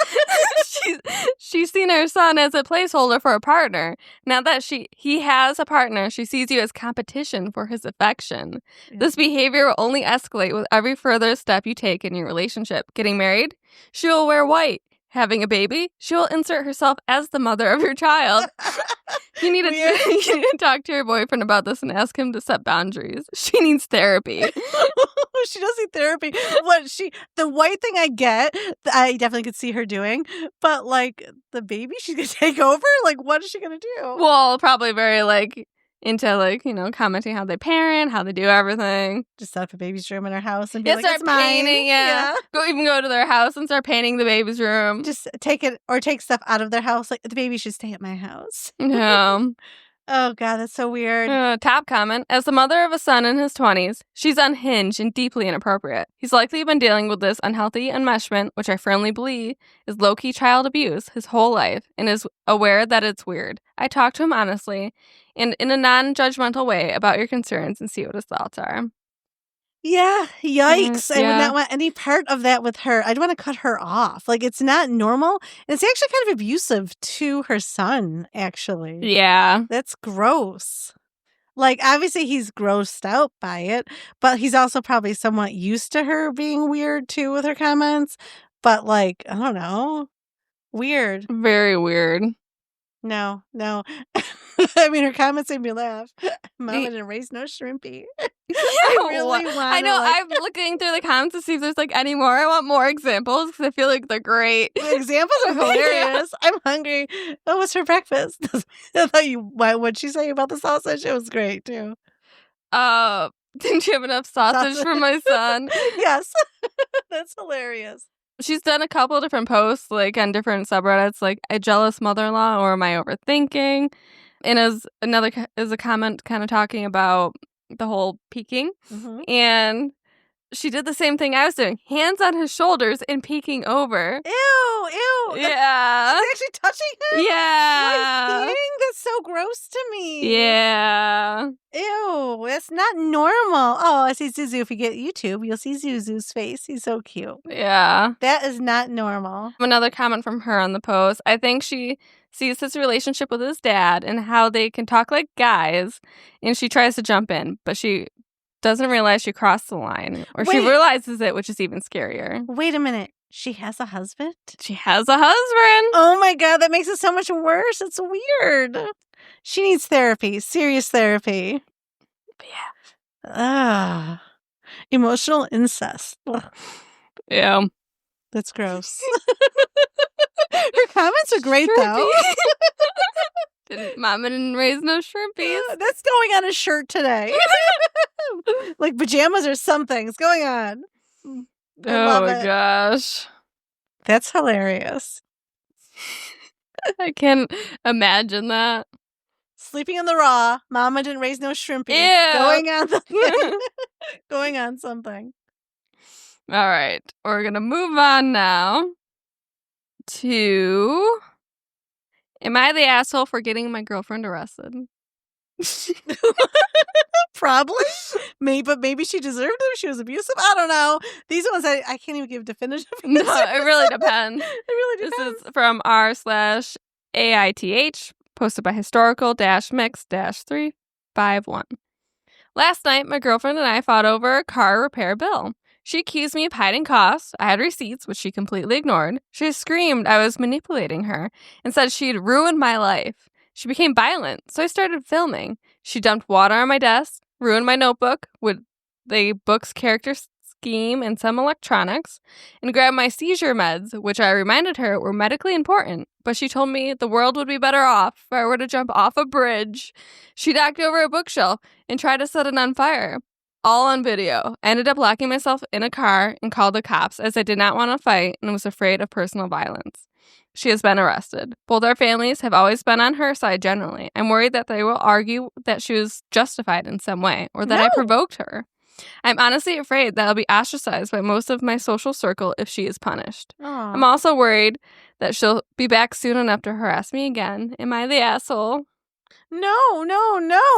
She's seen her son as a placeholder for a partner. Now that he has a partner, she sees you as competition for his affection. Yeah. This behavior will only escalate with every further step you take in your relationship. Getting married, she will wear white. Having a baby, she will insert herself as the mother of your child. You need to talk to your boyfriend about this and ask him to set boundaries. She needs therapy. She does need therapy. The white thing I get, I definitely could see her doing. But like the baby she's gonna take over? Like what is she gonna do? Well, probably very like into like, commenting how they parent, how they do everything. Just set up a baby's room in her house and be like, start it's mine. painting, yeah. Go to their house and start painting the baby's room. Just take stuff out of their house. Like the baby should stay at my house. Yeah. Oh God, that's so weird. Top comment. As the mother of a son in his 20s, she's unhinged and deeply inappropriate. He's likely been dealing with this unhealthy enmeshment, which I firmly believe is low-key child abuse his whole life, and is aware that it's weird. I talk to him honestly and in a non-judgmental way about your concerns and see what his thoughts are. Yeah, yikes. I would Yeah. not want any part of that with her. I'd want to cut her off. Like, it's not normal. And it's actually kind of abusive to her son, actually. Yeah. That's gross. Like, obviously, he's grossed out by it, but he's also probably somewhat used to her being weird, too, with her comments. But, like, I don't know. Weird. Very weird. No. I mean, her comments made me laugh. Mama didn't raise no shrimpy. I really want I know. I'm looking through the comments to see if there's like any more. I want more examples because I feel like they're great. The examples are hilarious. I'm hungry. What was for breakfast? What'd she say about the sausage? It was great too. Didn't you have enough sausage for my son? Yes. That's hilarious. She's done a couple different posts like on different subreddits, like a jealous mother-in-law or am I overthinking? And as a comment kind of talking about the whole peeking. Mm-hmm. And she did the same thing I was doing. Hands on his shoulders and peeking over. Ew. Yeah. She's actually touching him? Yeah. While he's peeing? That's so gross to me. Yeah. Ew. That's not normal. Oh, I see Zuzu. If you get YouTube, you'll see Zuzu's face. He's so cute. Yeah. That is not normal. Another comment from her on the post. I think she sees his relationship with his dad and how they can talk like guys, and she tries to jump in, but she doesn't realize she crossed the line, or she realizes it, which is even scarier. Wait a minute. She has a husband? She has a husband. Oh my God, that makes it so much worse. It's weird. She needs therapy, serious therapy. Yeah. Emotional incest. Ugh. Yeah. That's gross. Her comments are great, though. Mama didn't raise no shrimpies. That's going on a shirt today. Like pajamas or something. It's going on. Oh my gosh. That's hilarious. I can't imagine that. Sleeping in the raw. Mama didn't raise no shrimpies. Ew. Going on something. All right. We're going to move on now to... Am I the asshole for getting my girlfriend arrested? Probably. Maybe she deserved it. She was abusive. I don't know. These ones I can't even give definitive No, answers. it really depends. It really depends. This is from r/AITH, posted by historical-mix-351. Last night, my girlfriend and I fought over a car repair bill. She accused me of hiding costs. I had receipts, which she completely ignored. She screamed I was manipulating her and said she'd ruined my life. She became violent, so I started filming. She dumped water on my desk, ruined my notebook with the book's character scheme and some electronics, and grabbed my seizure meds, which I reminded her were medically important. But she told me the world would be better off if I were to jump off a bridge. She knocked over a bookshelf and tried to set it on fire. All on video. I ended up locking myself in a car and called the cops as I did not want to fight and was afraid of personal violence. She has been arrested. Both our families have always been on her side generally. I'm worried that they will argue that she was justified in some way or that I provoked her. I'm honestly afraid that I'll be ostracized by most of my social circle if she is punished. Aww. I'm also worried that she'll be back soon enough to harass me again. Am I the asshole? No,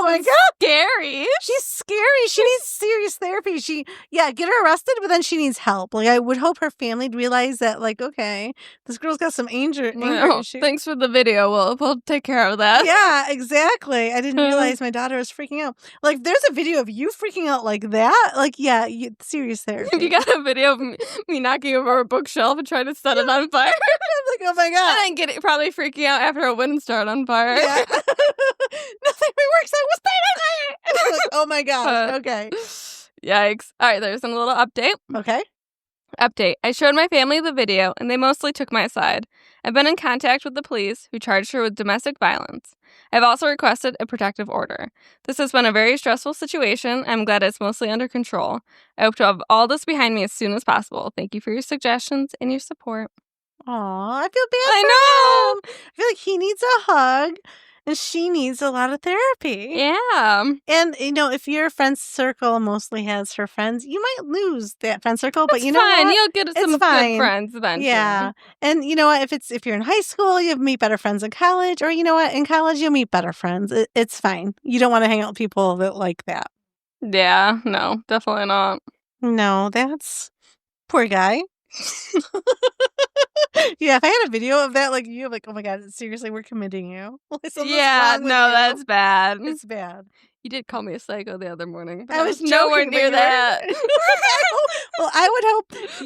my It's God. scary. She's scary. She needs serious therapy. Get her arrested, but then she needs help. Like, I would hope her family would realize that, like, okay, this girl's got some anger Well, issues. thanks for the video. We'll take care of that. Yeah, exactly. I didn't realize my daughter was freaking out. Like, if there's a video of you freaking out like that, like, yeah, serious therapy. If you got a video of me knocking over a bookshelf and trying to set it on fire. I'm like, oh my God. And then probably freaking out after a wind start on fire. Yeah. Nothing works. I was paid. Like, oh my God. Okay. Yikes. All right, there's a little update. Okay. Update. I showed my family the video, and they mostly took my side. I've been in contact with the police, who charged her with domestic violence. I've also requested a protective order. This has been a very stressful situation. I'm glad it's mostly under control. I hope to have all this behind me as soon as possible. Thank you for your suggestions and your support. Aw, I feel bad I for know. him. I feel like he needs a hug, and she needs a lot of therapy. Yeah. And, if your friend circle mostly has her friends, you might lose that friend circle, but It's you know fine. what? You'll get some good friends eventually. Yeah. And you know what? If you're in high school, you'll meet better friends in college, or you know what? In college, you'll meet better friends. It's fine. You don't want to hang out with people that like that. Yeah. No, definitely not. No, that's poor guy. Yeah, if I had a video of that, like you, I'm like, oh my God, seriously, we're committing you. Yeah, no, that's bad. It's bad. You did call me a psycho the other morning, but I was nowhere joking, but near you were- that. Well, I would hope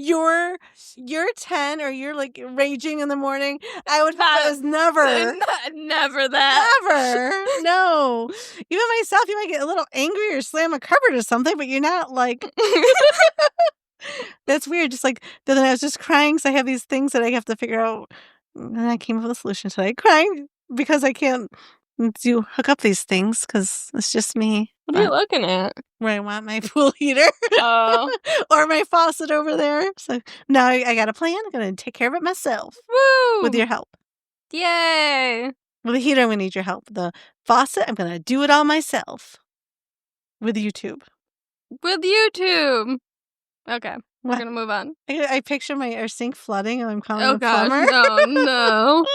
you're 10 or you're like raging in the morning. I would hope it was never. Never that. Never. No. Even myself, you might get a little angry or slam a cupboard or something, but you're not like. That's weird. Just like the other night, I was just crying because I have these things that I have to figure out. And I came up with a solution today. Crying because I can't hook up these things because it's just me. What are you looking at? Where I want my pool heater. Oh. Or my faucet over there. So now I got a plan. I'm going to take care of it myself. Woo! With your help. Yay! With the heater, I'm going to need your help. The faucet, I'm going to do it all myself. With YouTube. With YouTube. Okay. We're What? going to move on. I picture our sink flooding and I'm calling Oh, the gosh. plumber. No.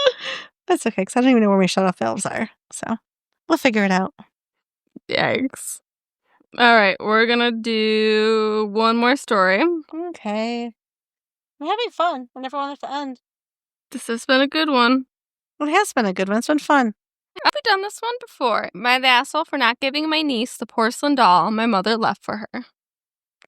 That's okay, because I don't even know where my shut-off valves are. So we'll figure it out. Yikes. All right. We're going to do one more story. Okay. I'm having fun. I never want it to end. This has been a good one. Well, it has been a good one. It's been fun. Have we done this one before? Am I the asshole for not giving my niece the porcelain doll my mother left for her?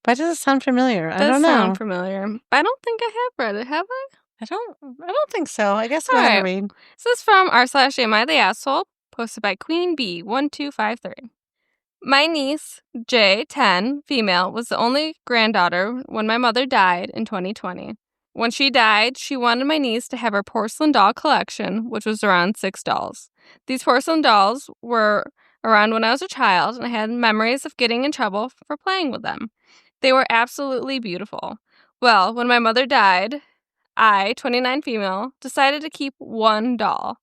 Why does it sound familiar? I Does don't know. sound familiar. I don't think I have read it, have I? I don't think so. I guess go All ahead right. and read. This is from r/Am I the Asshole, posted by Queen Bee 1253. My niece, J, 10, female, was the only granddaughter when my mother died in 2020. When she died, she wanted my niece to have her porcelain doll collection, which was around 6 dolls. These porcelain dolls were around when I was a child, and I had memories of getting in trouble for playing with them. They were absolutely beautiful. Well, when my mother died, I, 29 female, decided to keep one doll.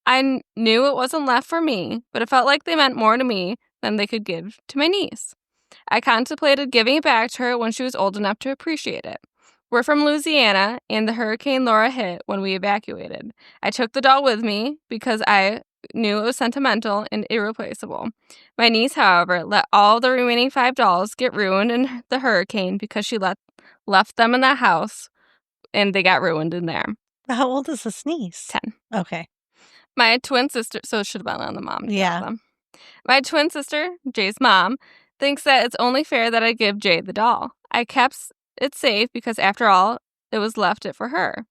I knew it wasn't left for me, but it felt like they meant more to me than they could give to my niece. I contemplated giving it back to her when she was old enough to appreciate it. We're from Louisiana, and the Hurricane Laura hit when we evacuated. I took the doll with me because I knew it was sentimental and irreplaceable. My niece, however, let all the remaining 5 dolls get ruined in the hurricane because she left them in that house, and they got ruined in there. How old is this niece? 10. Okay. My twin sister, so it should have been on the mom. Yeah. My twin sister, Jay's mom, thinks that it's only fair that I give Jay the doll. I kept it safe because, after all, it was left it for her.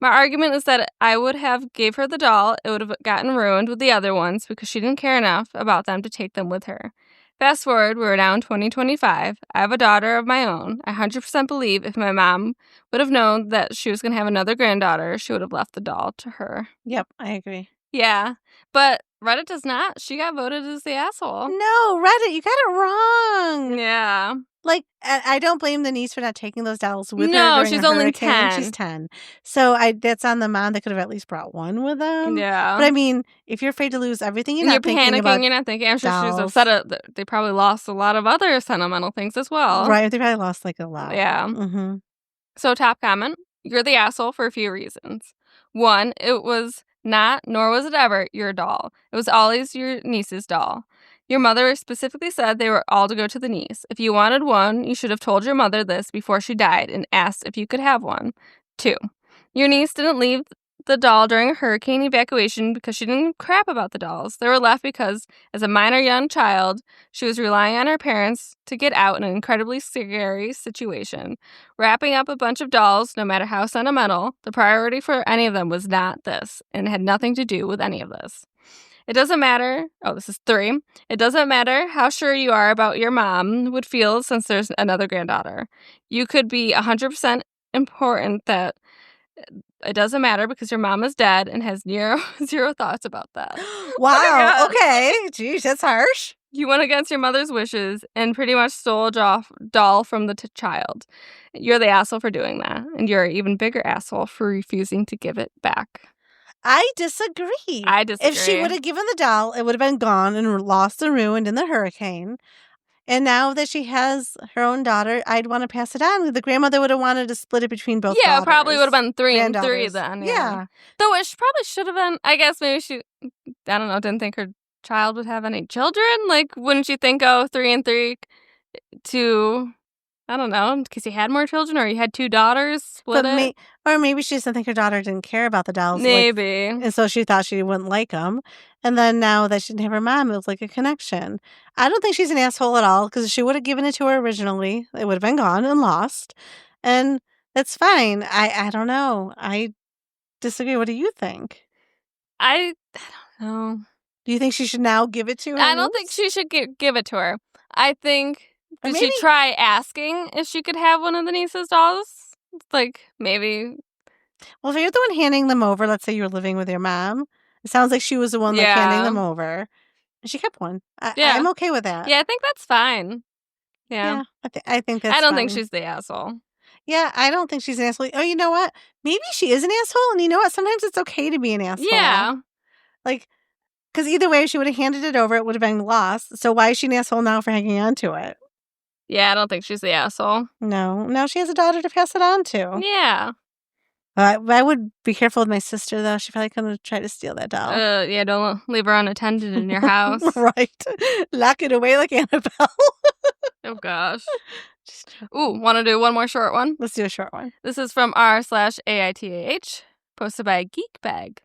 My argument is that I would have gave her the doll, it would have gotten ruined with the other ones because she didn't care enough about them to take them with her. Fast forward, we're now in 2025. I have a daughter of my own. I 100% believe if my mom would have known that she was going to have another granddaughter, she would have left the doll to her. Yep, I agree. Yeah, but Reddit does not. She got voted as the asshole. No, Reddit, you got it wrong. Yeah. Like, I don't blame the niece for not taking those dolls with her. No, during she's a only hurricane. 10. She's 10. So that's on the mom. They could have at least brought one with them. Yeah. But I mean, if you're afraid to lose everything, you're And not thinking panicking, about you're not thinking. I'm sure she was dolls. upset. They probably lost a lot of other sentimental things as well. Right, they probably lost like a lot. Yeah. Mm-hmm. So, top comment, you're the asshole for a few reasons. 1, it was nor was it ever your doll. It was always your niece's doll. Your mother specifically said they were all to go to the niece. If you wanted one, you should have told your mother this before she died and asked if you could have one. 2. Your niece didn't leave the doll during a hurricane evacuation because she didn't crap about the dolls. They were left because, as a minor young child, she was relying on her parents to get out in an incredibly scary situation. Wrapping up a bunch of dolls, no matter how sentimental, the priority for any of them was not this, and had nothing to do with any of this. It doesn't matter. Oh, this is 3. It doesn't matter how sure you are about your mom would feel since there's another granddaughter. You could be 100% important that it doesn't matter because your mom is dead and has zero thoughts about that. Wow. Okay. Geez, that's harsh. You went against your mother's wishes and pretty much stole a doll from the child. You're the asshole for doing that, and you're an even bigger asshole for refusing to give it back. I disagree. I disagree. If she would have given the doll, it would have been gone and lost and ruined in the hurricane. And now that she has her own daughter, I'd want to pass it on. The grandmother would have wanted to split it between both daughters. It probably would have been 3 and 3 then. Yeah. Though it probably should have been, I guess maybe she, I don't know, didn't think her child would have any children. Like, wouldn't you think, 3 and 3 to, I don't know, in case you had more children or you had 2 daughters, split it? Or maybe she doesn't think her daughter didn't care about the dolls. Maybe. And so she thought she wouldn't like them. And then now that she didn't have her mom, it was like a connection. I don't think she's an asshole at all because she would have given it to her originally. It would have been gone and lost. And that's fine. I don't know. I disagree. What do you think? I don't know. Do you think she should now give it to her? I don't think she should give it to her. I think, did she try asking if she could have one of the niece's dolls? Like, maybe. Well, if you're the one handing them over, let's say you're living with your mom, it sounds like she was the one like handing them over. And she kept one. I'm okay with that. Yeah, I think that's fine. Yeah. I think that's I don't fine. think she's the asshole. Yeah, I don't think she's an asshole. Oh, you know what? Maybe she is an asshole. And you know what? Sometimes it's okay to be an asshole. Yeah. Like, because either way, if she would have handed it over, it would have been lost. So why is she an asshole now for hanging on to it? Yeah, I don't think she's the asshole. No. Now she has a daughter to pass it on to. Yeah. I would be careful with my sister, though. She probably going to try to steal that doll. Yeah, don't leave her unattended in your house. Right. Lock it away like Annabelle. Oh, gosh. Ooh, want to do one more short one? Let's do a short one. This is from r/AITAH, posted by Geekbag.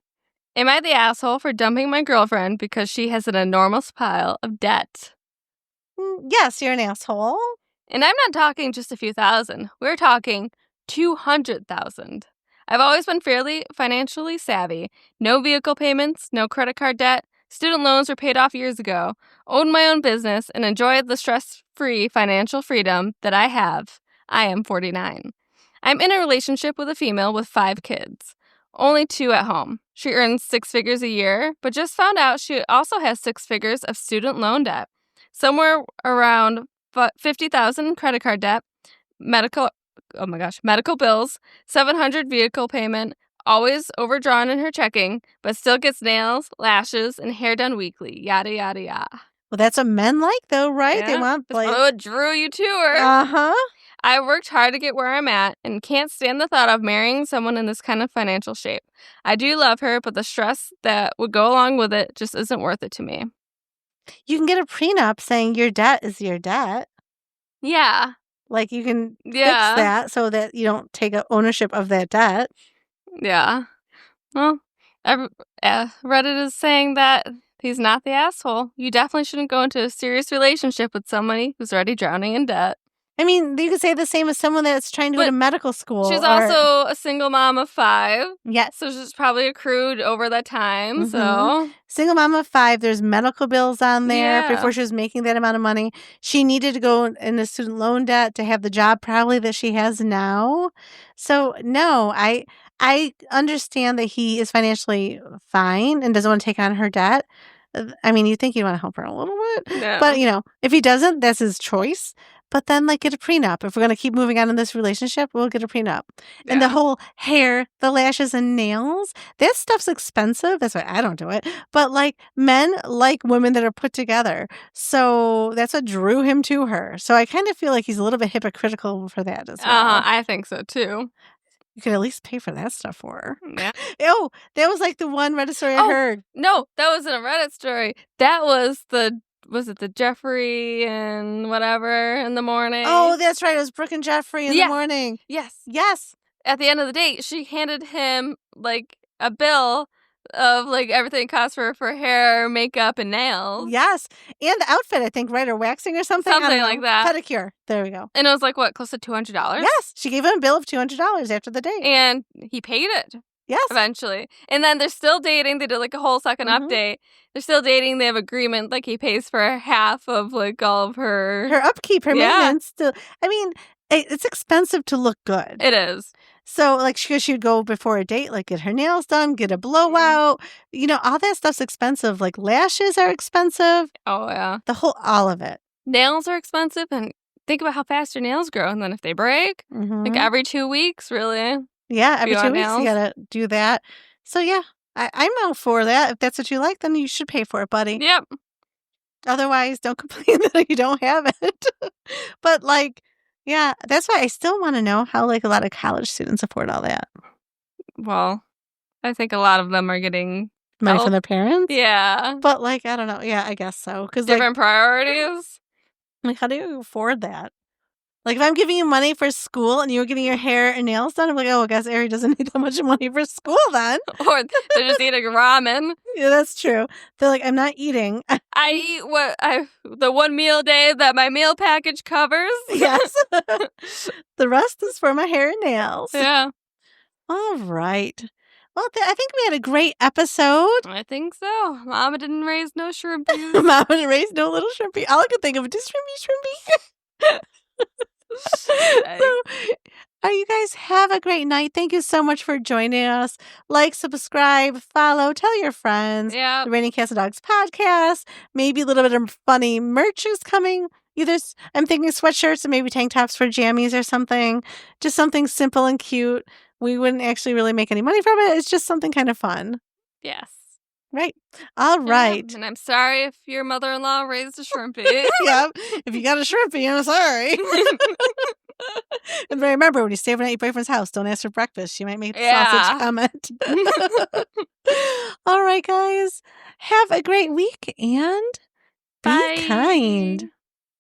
Am I the asshole for dumping my girlfriend because she has an enormous pile of debt? Yes, you're an asshole. And I'm not talking just a few thousand. We're talking 200,000. I've always been fairly financially savvy. No vehicle payments, no credit card debt. Student loans were paid off years ago. Owned my own business and enjoyed the stress-free financial freedom that I have. I am 49. I'm in a relationship with a female with 5 kids. Only 2 at home. She earns 6 figures a year, but just found out she also has 6 figures of student loan debt. Somewhere around $50,000 credit card debt, medical bills, $700 vehicle payment, always overdrawn in her checking, but still gets nails, lashes, and hair done weekly. Yada, yada, yada. Well, that's what men like, though, right? Yeah, they want that's what drew you to her. Uh-huh. I worked hard to get where I'm at and can't stand the thought of marrying someone in this kind of financial shape. I do love her, but the stress that would go along with it just isn't worth it to me. You can get a prenup saying your debt is your debt. Yeah. Like, you can fix that so that you don't take ownership of that debt. Yeah. Well, Reddit is saying that he's not the asshole. You definitely shouldn't go into a serious relationship with somebody who's already drowning in debt. I mean, you could say the same as someone that's trying to go to medical school. She's also a single mom of 5. Yes. So she's probably accrued over that time. So single mom of 5, there's medical bills on there before she was making that amount of money. She needed to go into student loan debt to have the job probably that she has now. So, no, I understand that he is financially fine and doesn't want to take on her debt. I mean, you think you want to help her a little bit. No. But, if he doesn't, that's his choice. But then, get a prenup. If we're going to keep moving on in this relationship, we'll get a prenup. Yeah. And the whole hair, the lashes and nails, that stuff's expensive. That's why I don't do it. But, men like women that are put together. So that's what drew him to her. So I kind of feel like he's a little bit hypocritical for that as well. I think so, too. You could at least pay for that stuff for her. Yeah. Oh, that was like the one Reddit story I heard. No, that wasn't a Reddit story. That was the Jeffrey and whatever in the morning? Oh, that's right. It was Brooke and Jeffrey in the morning. Yes. Yes. At the end of the day, she handed him like a bill of like everything it costs for hair, makeup, and nails. Yes. And the outfit, I think, right? Or waxing or something. Something like that. Pedicure. There we go. And it was like, what, close to $200? Yes. She gave him a bill of $200 after the date. And he paid it. Yes. Eventually. And then they're still dating. They did like a whole second update. They're still dating. They have agreement. Like he pays for half of like all of her upkeep, her maintenance. I mean, it's expensive to look good. It is. So like she would go before a date, like get her nails done, get a blowout. You know, all that stuff's expensive. Like lashes are expensive. Oh, yeah. All of it. Nails are expensive. And think about how fast your nails grow. And then if they break, like every 2 weeks, really. Yeah, every 2 weeks you gotta do that. So yeah, I'm all for that. If that's what you like, then you should pay for it, buddy. Yep. Otherwise, don't complain that you don't have it. But like, yeah, that's why I still want to know how like a lot of college students afford all that. Well, I think a lot of them are getting money from their parents. Yeah. But like, I don't know. Yeah, I guess so. Because different priorities. Like, how do you afford that? Like, if I'm giving you money for school and you're getting your hair and nails done, I'm like, oh, I guess Ari doesn't need that much money for school then. Or they're just eating ramen. Yeah, that's true. They're like, I'm not eating. I eat the one meal a day that my meal package covers. Yes. The rest is for my hair and nails. Yeah. All right. Well, I think we had a great episode. I think so. Mama didn't raise no shrimpies. Mama didn't raise no little shrimpy. All I could think of is shrimpy. So, you guys have a great night. Thank you so much for joining us. Like, subscribe, follow, tell your friends. Yeah. The Raining Cats and Dogs podcast. Maybe a little bit of funny merch is coming. Either I'm thinking sweatshirts and maybe tank tops for jammies or something. Just something simple and cute. We wouldn't actually really make any money from it. It's just something kind of fun. Yes. Right. All right. Yeah. And I'm sorry if your mother-in-law raised a shrimpy. Yeah. If you got a shrimpy, I'm sorry. And remember, when you stay overnight at your boyfriend's house, don't ask for breakfast. She might make a sausage comment. All right, guys. Have a great week and be kind.